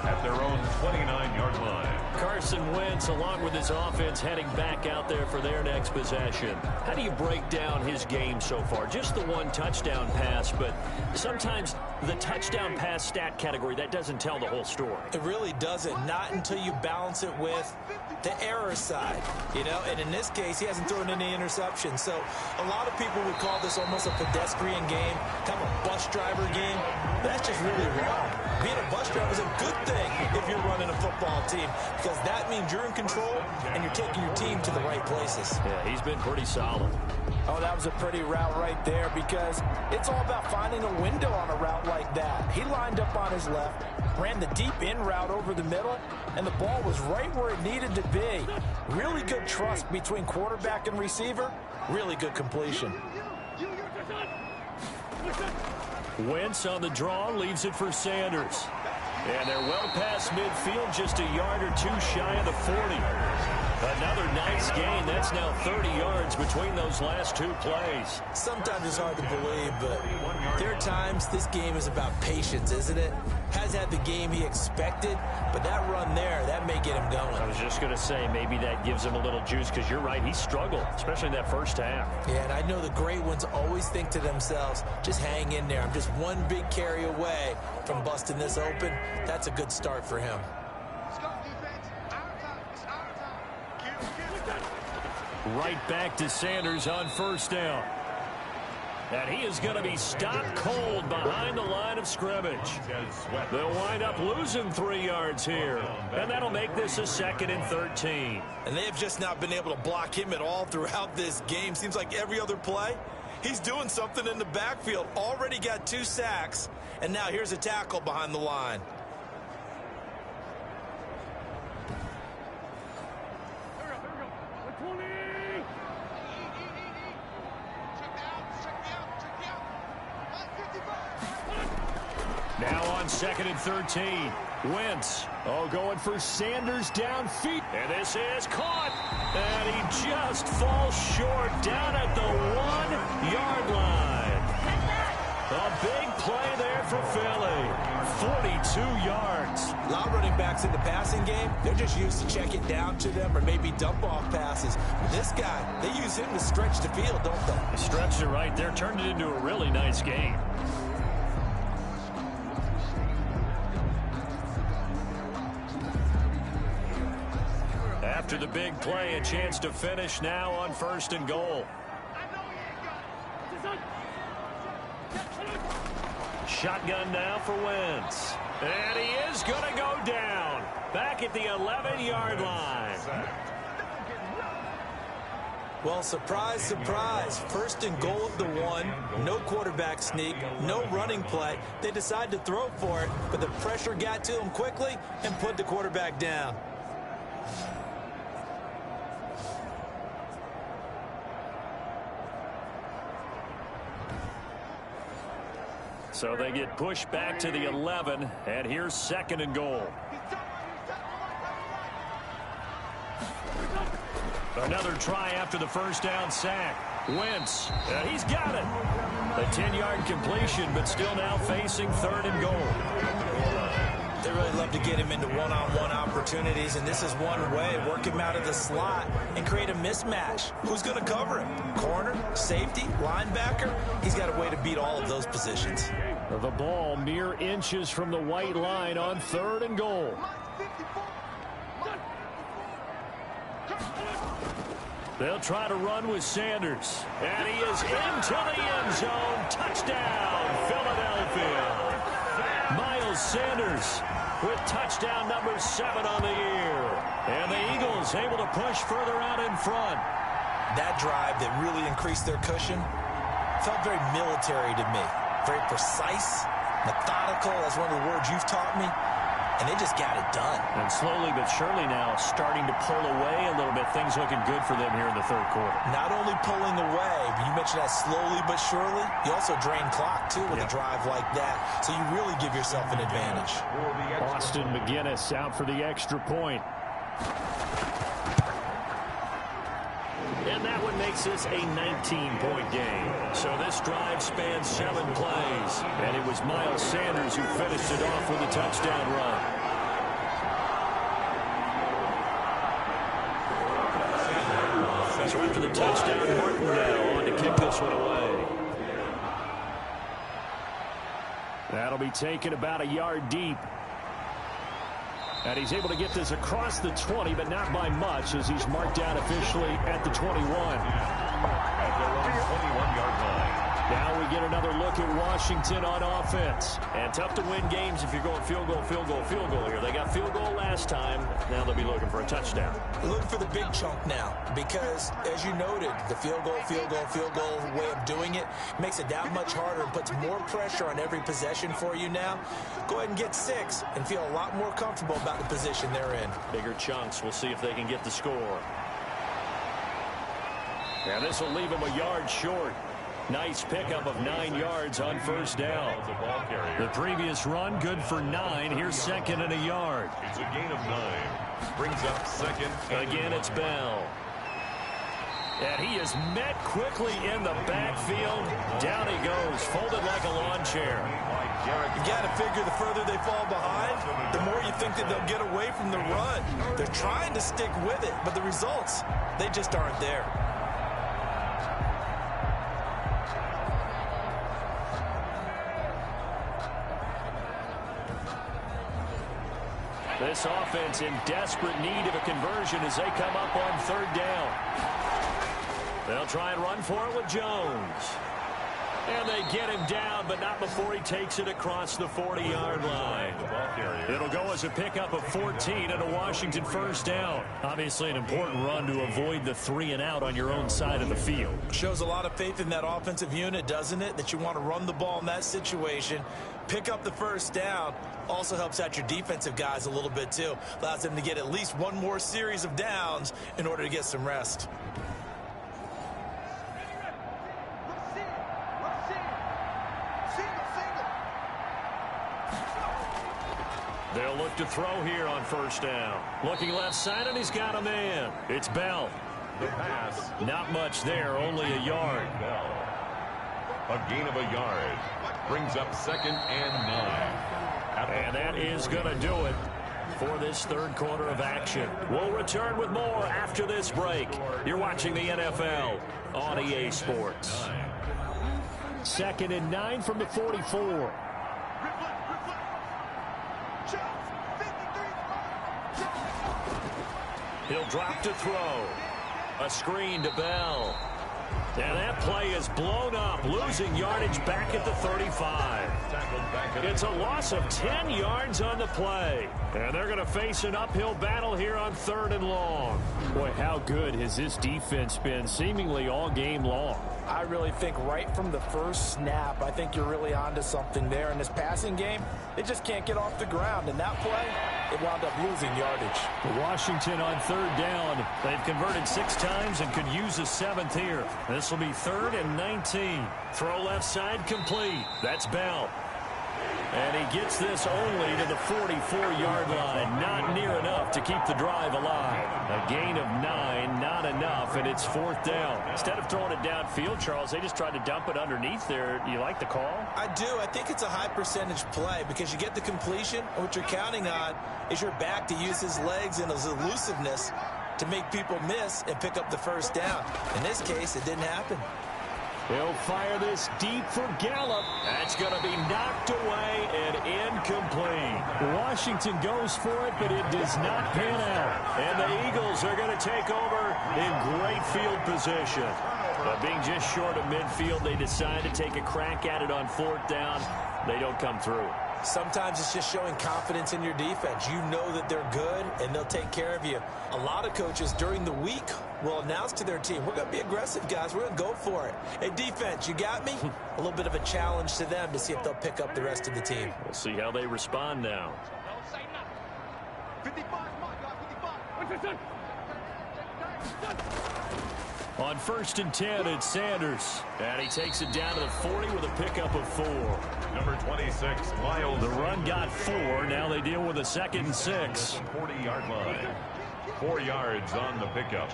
at their own 29-yard line. Carson Wentz, along with his offense, heading back out there for their next possession. How do you break down his game so far? Just the 1 touchdown pass, but sometimes the touchdown pass stat category, that doesn't tell the whole story. It really doesn't, not until you balance it with the error side, you know, and in this case, he hasn't thrown any interceptions. So a lot of people would call this almost a pedestrian game, kind of a bus driver game. That's just really wrong. Being a bus driver is a good thing if you're running a football team, because that means you're in control and you're taking your team to the right places. Yeah, he's been pretty solid. Oh, that was a pretty route right there, because it's all about finding a window on a route like that. He lined up on his left, ran the deep in route over the middle, and the ball was right where it needed to be. Really good trust between quarterback and receiver. Really good completion. Wentz on the draw, leaves it for Sanders. And they're well past midfield, just a yard or 2 shy of the 40. Another nice gain. That's now 30 yards between those last 2 plays. Sometimes it's hard to believe, but there are times this game is about patience, isn't it? Has had the game he expected, but that run there, that may get him going. I was just going to say, maybe that gives him a little juice, because you're right, he struggled, especially in that first half. Yeah, and I know the great ones always think to themselves, just hang in there. I'm just one big carry away from busting this open. That's a good start for him. Right back to Sanders on 1st down. And he is going to be stopped cold behind the line of scrimmage. They'll wind up losing 3 yards here. And that'll make this a 2nd and 13. And they have just not been able to block him at all throughout this game. Seems like every other play, he's doing something in the backfield. Already got 2 sacks. And now here's a tackle behind the line. Now on 2nd and 13. Wentz, going for Sanders downfield. And this is caught. And he just falls short down at the 1-yard line. A big play there for Philly. 42 yards. running backs in the passing game, they're just used to check it down to them or maybe dump off passes. This guy, they use him to stretch the field, don't they? They stretched it right there, turned it into a really nice game. After the big play, a chance to finish now on 1st and goal. Shotgun now for Wentz. And he is going to go down. Back at the 11-yard line. Well, surprise, surprise. 1st and goal at the 1. No quarterback sneak. No running play. They decide to throw for it, but the pressure got to them quickly and put the quarterback down. So they get pushed back to the 11, and here's 2nd and goal. Another try after the first down sack. Wentz, he's got it. A 10-yard completion, but still now facing 3rd and goal. They really love to get him into one-on-one opportunities, and this is one way. Work him out of the slot and create a mismatch. Who's going to cover him? Corner, safety, linebacker? He's got a way to beat all of those positions. The ball mere inches from the white line on 3rd and goal. They'll try to run with Sanders. And he is into the end zone. Touchdown, Philadelphia. Miles Sanders with touchdown number 7 on the year. And the Eagles able to push further out in front. That drive that really increased their cushion felt very military to me. Very precise, methodical. That's one of the words you've taught me. And they just got it done. And slowly but surely now starting to pull away a little bit. Things looking good for them here in the 3rd quarter. Not only pulling away, but you mentioned that slowly but surely. You also drain clock, too, with a drive like that. So you really give yourself an advantage. Austin McGinnis out for the extra point. And that one makes this a 19-point game. So this drive spans 7 plays. And it was Miles Sanders who finished it off with a touchdown run. So after the touchdown, Martin now on to kick this one away. That'll be taken about a yard deep. And he's able to get this across the 20, but not by much, as he's marked down officially at the 21. At their own 21-yard line. Now we get another look at Washington on offense. And tough to win games if you're going field goal, field goal, field goal here. They got field goal last time. Now they'll be looking for a touchdown. Looking for the big chunk now because, as you noted, the field goal way of doing it makes it that much harder and puts more pressure on every possession for you now. Go ahead and get 6 and feel a lot more comfortable about the position they're in. Bigger chunks. We'll see if they can get the score. Now this will leave them a yard short. Nice pickup of 9 yards on first down. The previous run, good for 9. Here's 2nd and a yard. It's a gain of 9. Brings up 2nd. Again, it's Bell. And he is met quickly in the backfield. Down he goes, folded like a lawn chair. You got to figure the further they fall behind, the more you think that they'll get away from the run. They're trying to stick with it, but the results, they just aren't there. This offense in desperate need of a conversion as they come up on 3rd down. They'll try and run for it with Jones. And they get him down, but not before he takes it across the 40-yard line. It'll go as a pickup of 14 and a Washington first down. Obviously an important run to avoid the 3 and out on your own side of the field. Shows a lot of faith in that offensive unit, doesn't it? That you want to run the ball in that situation. Pick up the first down. Also helps out your defensive guys a little bit, too. Allows them to get at least one more series of downs in order to get some rest. They'll look to throw here on first down. Looking left side, and he's got a man. It's Bell. The pass. Not much there, only a yard. Bell. A gain of a yard. Brings up 2nd and 9. And that is going to do it. for this third quarter of action. We'll return with more after this break. You're watching the NFL on EA Sports. 2nd and 9 from the 44. He'll drop to throw. A screen to Bell. And that play is blown up, losing yardage back at the 35. It's a loss of 10 yards on the play. And they're going to face an uphill battle here on 3rd and long. Boy, how good has this defense been seemingly all game long? I really think right from the first snap, I think you're really onto something there. In this passing game, they just can't get off the ground. And that play, it wound up losing yardage. Washington on 3rd down. They've converted 6 times and could use a 7th here. This will be 3rd and 19. Throw left side complete. That's Bell. And he gets this only to the 44-yard line. Not near enough to keep the drive alive. A gain of 9, not enough, and it's 4th down. Instead of throwing it downfield, Charles, they just tried to dump it underneath there. You like the call? I do. I think it's a high percentage play because you get the completion, and what you're counting on is your back to use his legs and his elusiveness to make people miss and pick up the first down. In this case, it didn't happen. He'll fire this deep for Gallup. That's going to be knocked away and incomplete. Washington goes for it, but it does not pan out. And the Eagles are going to take over in great field position. But being just short of midfield, they decide to take a crack at it on 4th down. They don't come through. Sometimes it's just showing confidence in your defense. You know that they're good, and they'll take care of you. A lot of coaches during the week will announce to their team, we're going to be aggressive, guys. We're going to go for it. Hey, defense, you got me? A little bit of a challenge to them to see if they'll pick up the rest of the team. We'll see how they respond now. On 1st and 10, it's Sanders. And he takes it down to the 40 with a pickup of 4. Number 26, Miles. The run got 4. Now they deal with a 2nd and 6. 40-yard line. 4 yards on the pickup.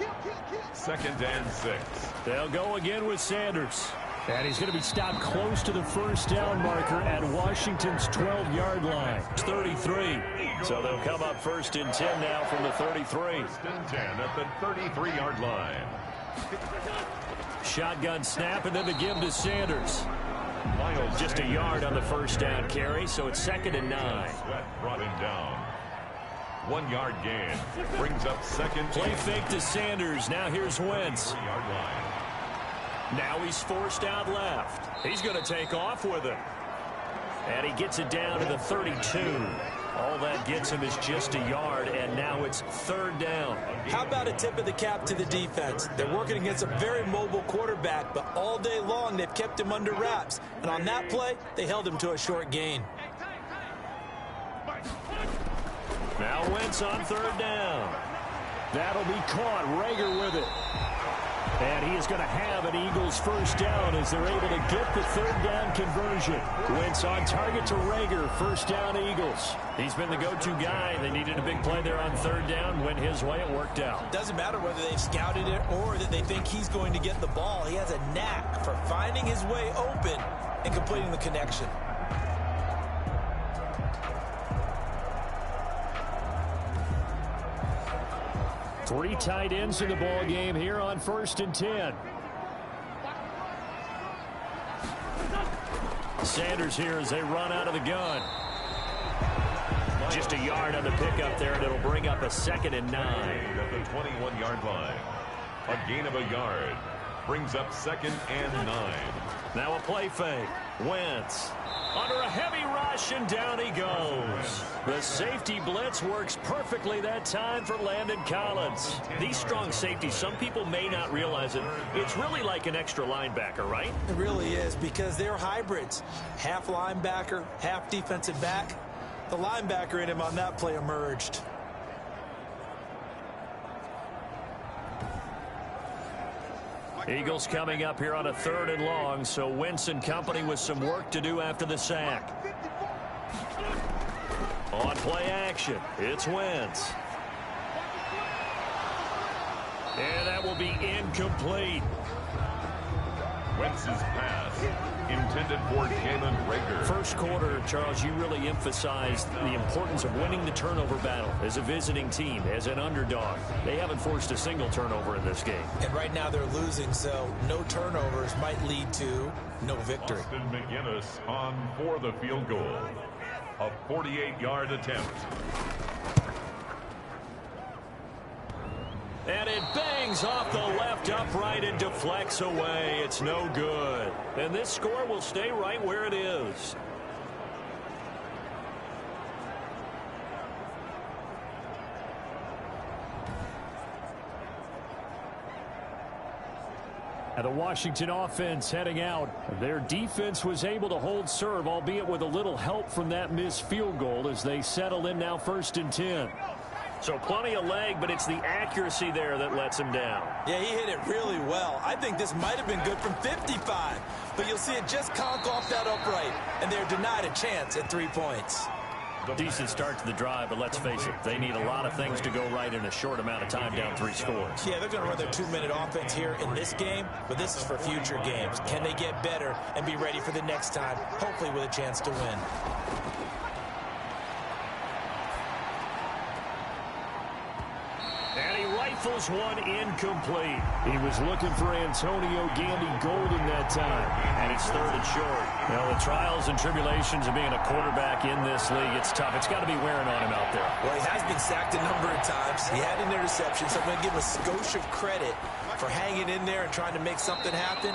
2nd and 6. They'll go again with Sanders. And he's going to be stopped close to the first down marker at Washington's 12-yard line. It's 33. So they'll come up 1st and 10 now from the 33. 1st and 10 at the 33-yard line. Shotgun snap and then the give to Sanders. Just a yard on the first down carry, so it's 2nd and 9. Sweat brought him down. 1 yard gain. Brings up 2nd. Play fake to Sanders. Now here's Wentz. 3-yard line. Now he's forced out left. He's going to take off with it. And he gets it down to the 32. All that gets him is just a yard, and now it's 3rd down. How about a tip of the cap to the defense? They're working against a very mobile quarterback, but all day long they've kept him under wraps. And on that play, they held him to a short gain. Now Wentz on 3rd down. That'll be caught. Rager with it. And he is going to have an Eagles first down as they're able to get the 3rd down conversion. Wentz on target to Rager. First down Eagles. He's been the go-to guy. They needed a big play there on 3rd down. Went his way. It worked out. Doesn't matter whether they've scouted it or that they think he's going to get the ball. He has a knack for finding his way open and completing the connection. Three tight ends in the ball game here on 1st and 10. Sanders here as they run out of the gun. Just a yard on the pickup there, and it'll bring up a 2nd and 9. At the 21-yard line. A gain of a yard. Brings up 2nd and 9. Now a play fake. Wentz under a heavy rush, and down he goes. The safety blitz works perfectly that time for Landon Collins. These strong safeties, some people may not realize it. It's really like an extra linebacker, right? It really is, because they're hybrids. Half linebacker, half defensive back. The linebacker in him on that play emerged. Eagles coming up here on a 3rd and long, so Wentz and company with some work to do after the sack. On play action, it's Wentz. And that will be incomplete. Wentz's pass, intended for Jalen Reagor. First quarter, Charles, you really emphasized the importance of winning the turnover battle as a visiting team, as an underdog. They haven't forced a single turnover in this game. And right now they're losing, so no turnovers might lead to no victory. Austin McGinnis on for the field goal. A 48-yard attempt. And it bangs off the left upright and deflects away. It's no good. And this score will stay right where it is. And the Washington offense heading out. Their defense was able to hold serve, albeit with a little help from that missed field goal as they settle in now 1st and 10. So plenty of leg, but it's the accuracy there that lets him down. Yeah, he hit it really well. I think this might have been good from 55. But you'll see it just conk off that upright, and they're denied a chance at 3 points. Decent start to the drive, but let's face it, they need a lot of things to go right in a short amount of time down 3 scores. Yeah, they're going to run their 2-minute offense here in this game, but this is for future games. Can they get better and be ready for the next time, hopefully with a chance to win? And he rifles one incomplete. He was looking for Antonio Gandy Golden that time. And it's 3rd and short. Now, the trials and tribulations of being a quarterback in this league, it's tough. It's got to be wearing on him out there. Well, he has been sacked a number of times. He had an interception, so I'm going to give him a skosh of credit for hanging in there and trying to make something happen,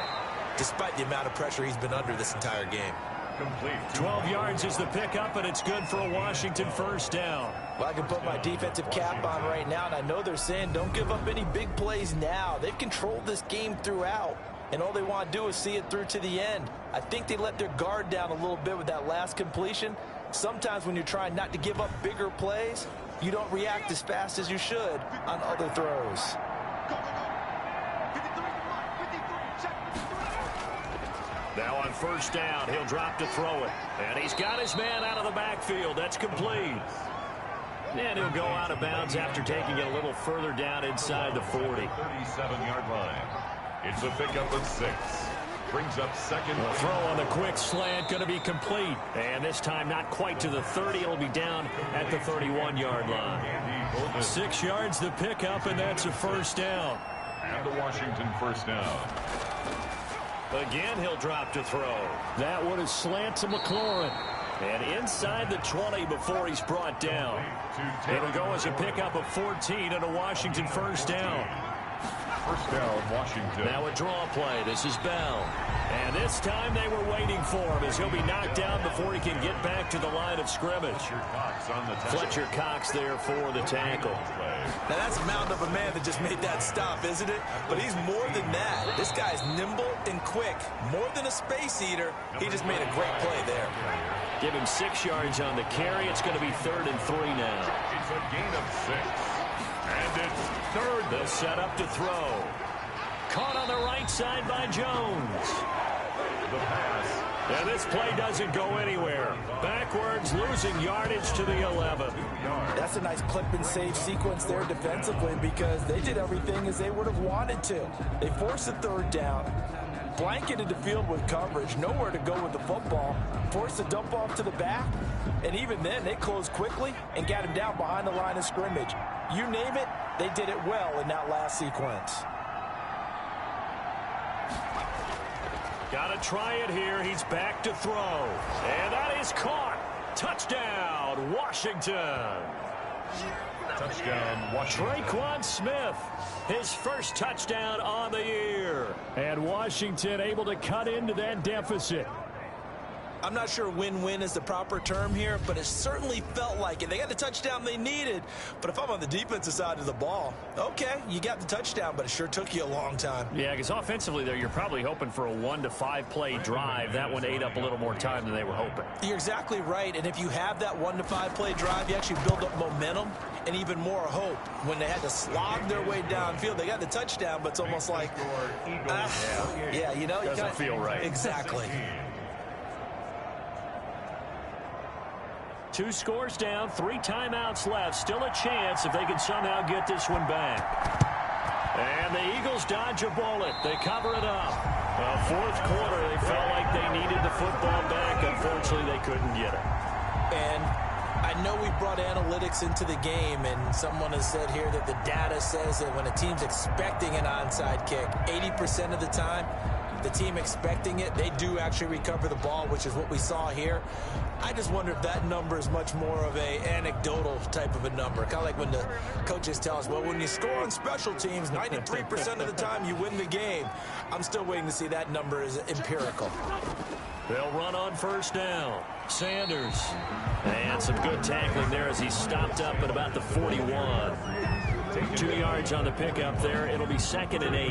despite the amount of pressure he's been under this entire game. Complete. 12 yards is the pickup, and it's good for a Washington 1st down. Well, I can put my defensive cap on right now, and I know they're saying don't give up any big plays now. They've controlled this game throughout, and all they want to do is see it through to the end. I think they let their guard down a little bit with that last completion. Sometimes when you're trying not to give up bigger plays, you don't react as fast as you should on other throws. Now on 1st down, he'll drop to throw it. And he's got his man out of the backfield. That's complete. And he'll go out of bounds after taking it a little further down inside the 40. 37-yard line. It's a pickup of 6. Brings up 2nd. The throw on the quick slant going to be complete. And this time not quite to the 30. It'll be down at the 31-yard line. 6 yards the pickup, and that's a 1st down. And the Washington 1st down. Again, he'll drop to throw. That one is slant to McLaurin. And inside the 20 before he's brought down. It'll go as a pickup of 14 and a Washington 1st down. 1st down, Washington. Now a draw play. This is Bell. And this time they were waiting for him as he'll be knocked down before he can get back to the line of scrimmage. Fletcher Cox there for the tackle. Now that's a mound of a man that just made that stop, isn't it? But he's more than that. This guy's nimble and quick. More than a space eater. He just made a great play there. Give him 6 yards on the carry. It's going to be 3rd and 3 now. It's a gain of 6. And it's 3rd. They'll set up to throw. Caught on the right side by Jones. The pass. And this play doesn't go anywhere. Backwards, losing yardage to the 11. That's a nice clip and save sequence there defensively because they did everything as they would have wanted to. They forced a 3rd down, blanketed the field with coverage, nowhere to go with the football, forced a dump off to the back, and even then they closed quickly and got him down behind the line of scrimmage. You name it, they did it well in that last sequence. Got to try it here. He's back to throw. And that is caught. Touchdown, Washington. Touchdown, Washington. Traquan Smith, his 1st touchdown on the year. And Washington able to cut into that deficit. I'm not sure win-win is the proper term here, but it certainly felt like it. They got the touchdown they needed, but if I'm on the defensive side of the ball, okay, you got the touchdown, but it sure took you a long time. Yeah, because offensively there, you're probably hoping for a 1 to 5 play drive. That one ate up a little more time than they were hoping. You're exactly right, and if you have that 1 to 5 play drive, you actually build up momentum and even more hope. When they had to slog their way downfield, they got the touchdown, but it's almost like, yeah, you know. Doesn't feel right. Exactly. 2 scores down, 3 timeouts left. Still a chance if they can somehow get this one back. And the Eagles dodge a bullet. They cover it up. Fourth quarter, they felt like they needed the football back. Unfortunately, they couldn't get it. And I know we brought analytics into the game, and someone has said here that the data says that when a team's expecting an onside kick, 80% of the time, the team expecting it, they do actually recover the ball, which is what we saw here. I just wonder if that number is much more of a anecdotal type of a number. Kind of like when the coaches tell us, well, when you score on special teams, 93% of the time you win the game. I'm still waiting to see that number is empirical. They'll run on first down. Sanders. And some good tackling there as he stopped up at about the 41. 2 yards on the pickup there. It'll be 2nd and 8.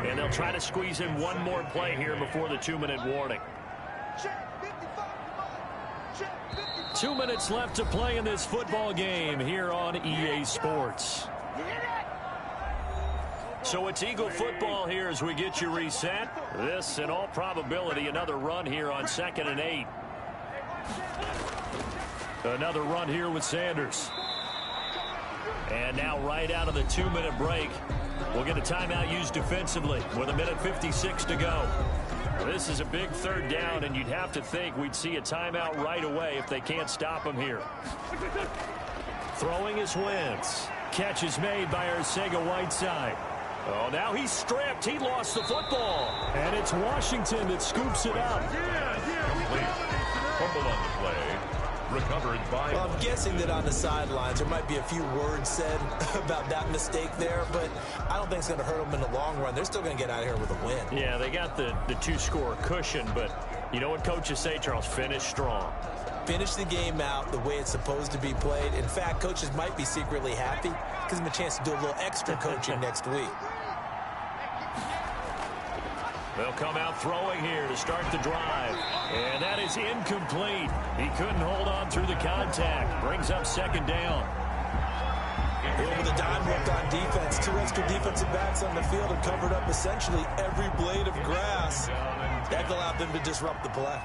And they'll try to squeeze in one more play here before the 2-minute warning. 2 minutes left to play in this football game here on EA Sports. So it's Eagle football here as we get you reset. This, in all probability, another run here on 2nd and 8. Another run here with Sanders. And now right out of the 2-minute break, we'll get a timeout used defensively with 1:56 to go. This is a big 3rd down, and you'd have to think we'd see a timeout right away if they can't stop him here. Throwing is Wentz. Catch is made by Arcega-Whiteside. Oh, now he's stripped. He lost the football. And it's Washington that scoops it up. Complete. Fumble on the play. Recovered by... Well, I'm guessing that on the sidelines there might be a few words said about that mistake there, but I don't think it's going to hurt them in the long run. They're still going to get out of here with a win. Yeah, they got the 2-score cushion, but you know what coaches say, Charles? Finish strong. Finish the game out the way it's supposed to be played. In fact, coaches might be secretly happy. Gives them a chance to do a little extra coaching next week. They'll come out throwing here to start the drive. And that is incomplete. He couldn't hold on through the contact. Brings up 2nd down. With a dime look on defense, 2 extra defensive backs on the field and covered up essentially every blade of grass. That allowed them to disrupt the play.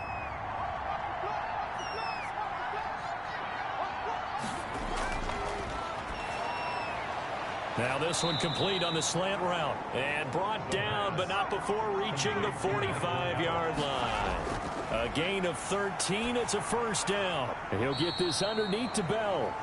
Now this one complete on the slant route. And brought down, but not before reaching the 45-yard line. A gain of 13. It's a 1st down. And he'll get this underneath to Bell.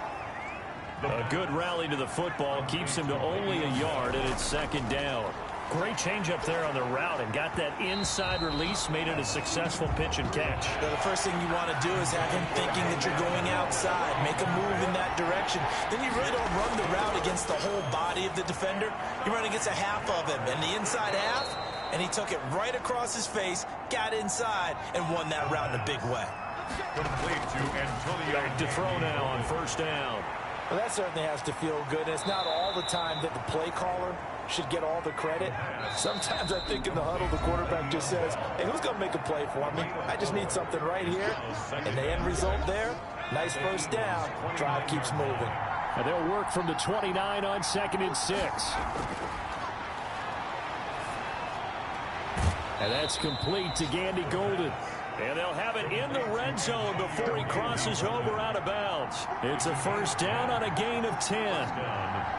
A good rally to the football. Keeps him to only a yard, and it's 2nd down. Great change up there on the route and got that inside release, made it a successful pitch and catch. Now, the first thing you want to do is have him thinking that you're going outside, make a move in that direction. Then you really don't run the route against the whole body of the defender. You run against a half of him, and the inside half, and he took it right across his face, got inside, and won that route in a big way. Complete to Antonio. Back to throw now on 1st down. Well, that certainly has to feel good. And it's not all the time that the play caller should get all the credit. Sometimes I think in the huddle, the quarterback just says, hey, who's going to make a play for me? I just need something right here. And the end result there, nice 1st down. Drive keeps moving. And they'll work from the 29 on 2nd and 6. And that's complete to Gandy Golden. And they'll have it in the red zone before he crosses over out of bounds. It's a 1st down on a gain of 10.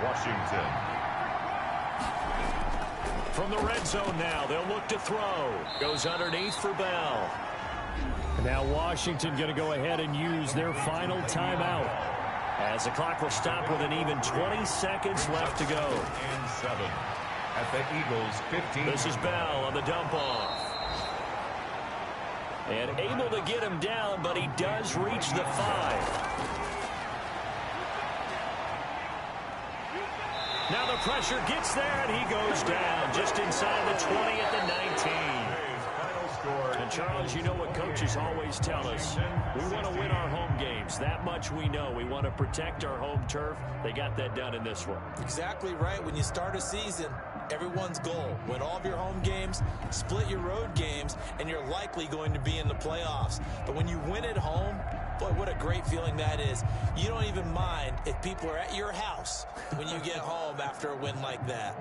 Washington. From the red zone now, they'll look to throw. Goes underneath for Bell. Now Washington going to go ahead and use their final timeout, as the clock will stop with an even 20 seconds left to go. And 7 at the Eagles 15. This is Bell on the dump off. And able to get him down, but he does reach the 5. Now the pressure gets there, and he goes down just inside the 20 at the 19. And, Charles, you know what coaches always tell us. We want to win our home games. That much we know. We want to protect our home turf. They got that done in this one. Exactly right. When you start a season, everyone's goal, win all of your home games, split your road games, and you're likely going to be in the playoffs. But when you win at home, boy, what a great feeling that is. You don't even mind if people are at your house when you get home after a win like that.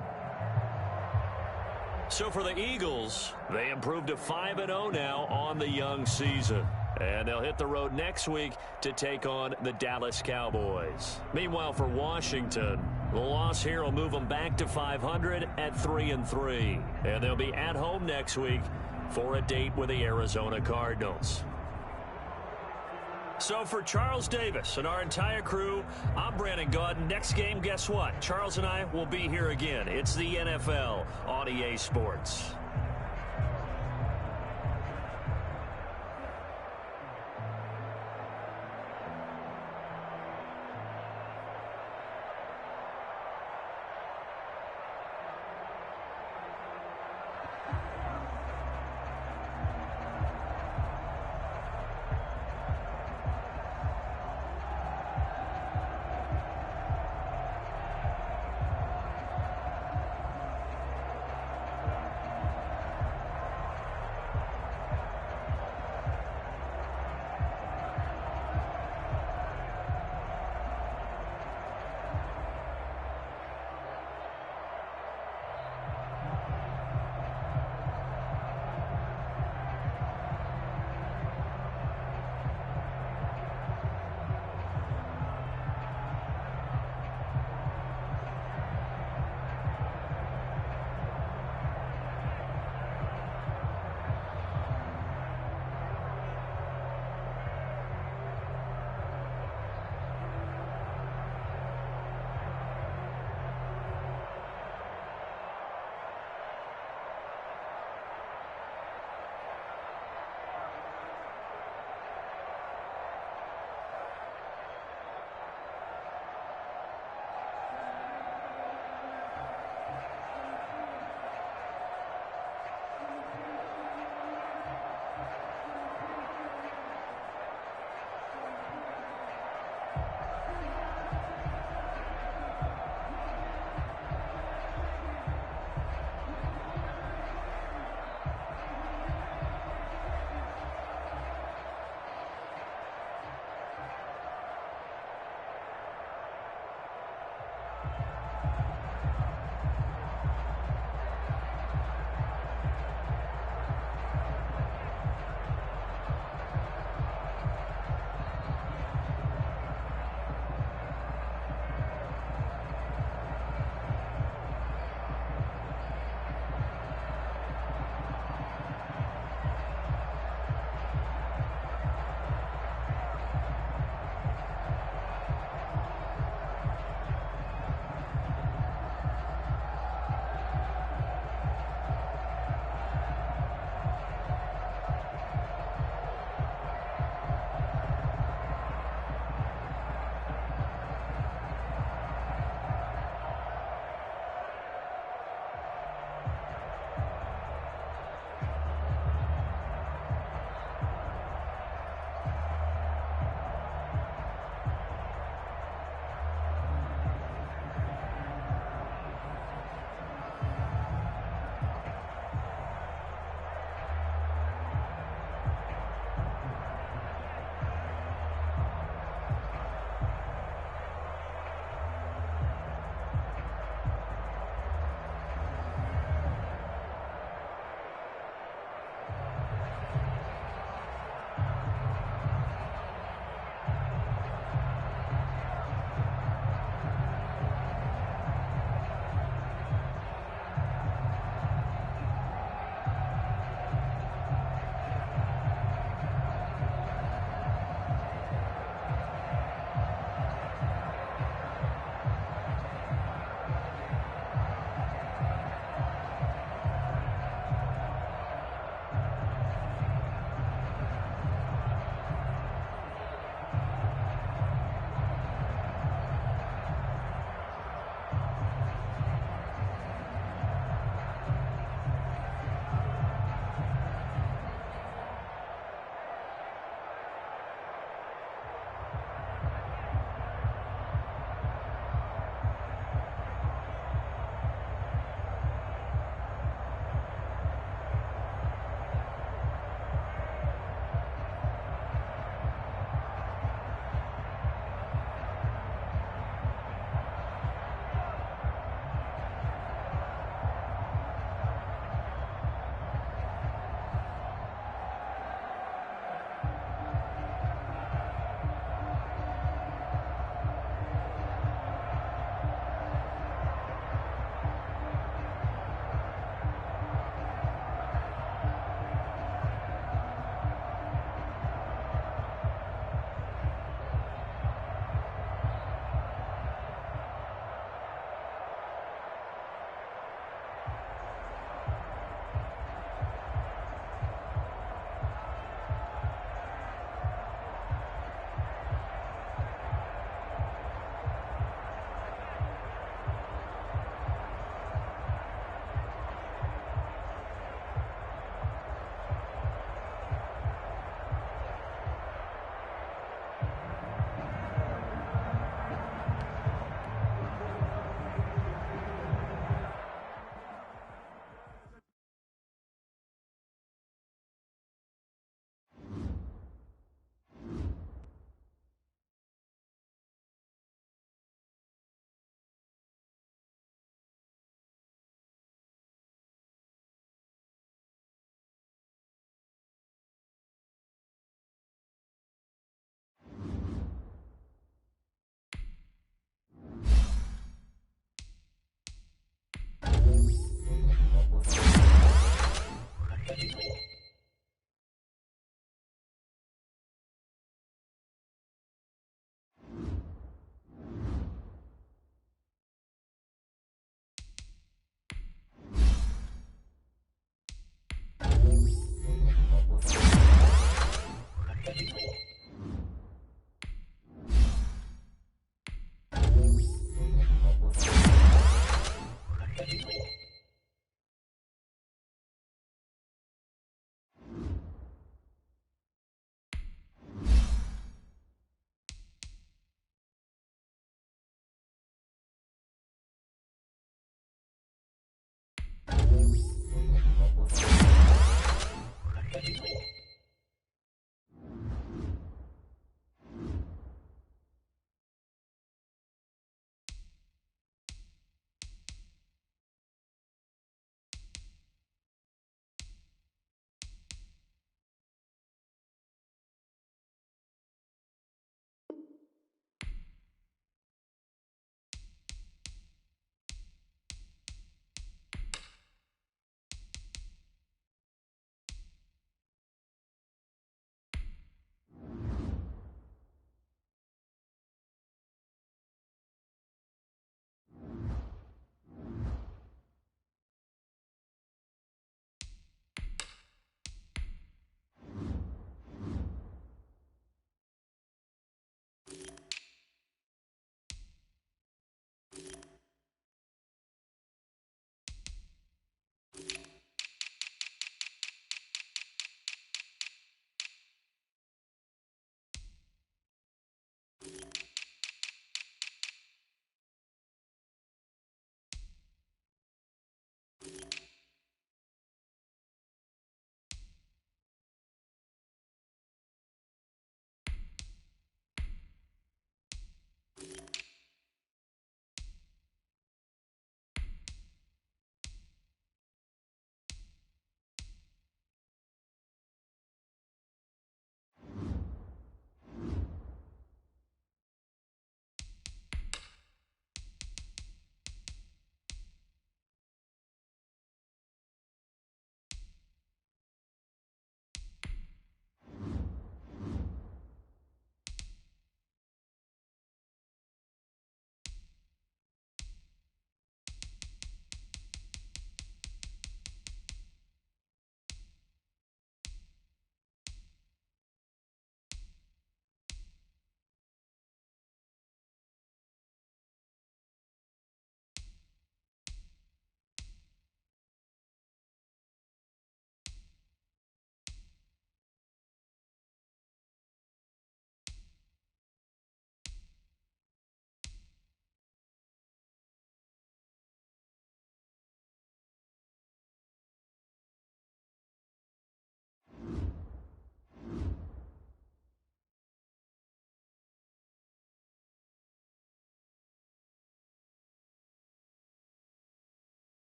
So for the Eagles, they improved to 5-0 now on the young season. And they'll hit the road next week to take on the Dallas Cowboys. Meanwhile, for Washington, The loss here will move them back to 500 at 3-3. And they'll be at home next week for a date with the Arizona Cardinals. So for Charles Davis and our entire crew, I'm Brandon Gaudin. Next game, guess what? Charles and I will be here again. It's the NFL on EA Sports.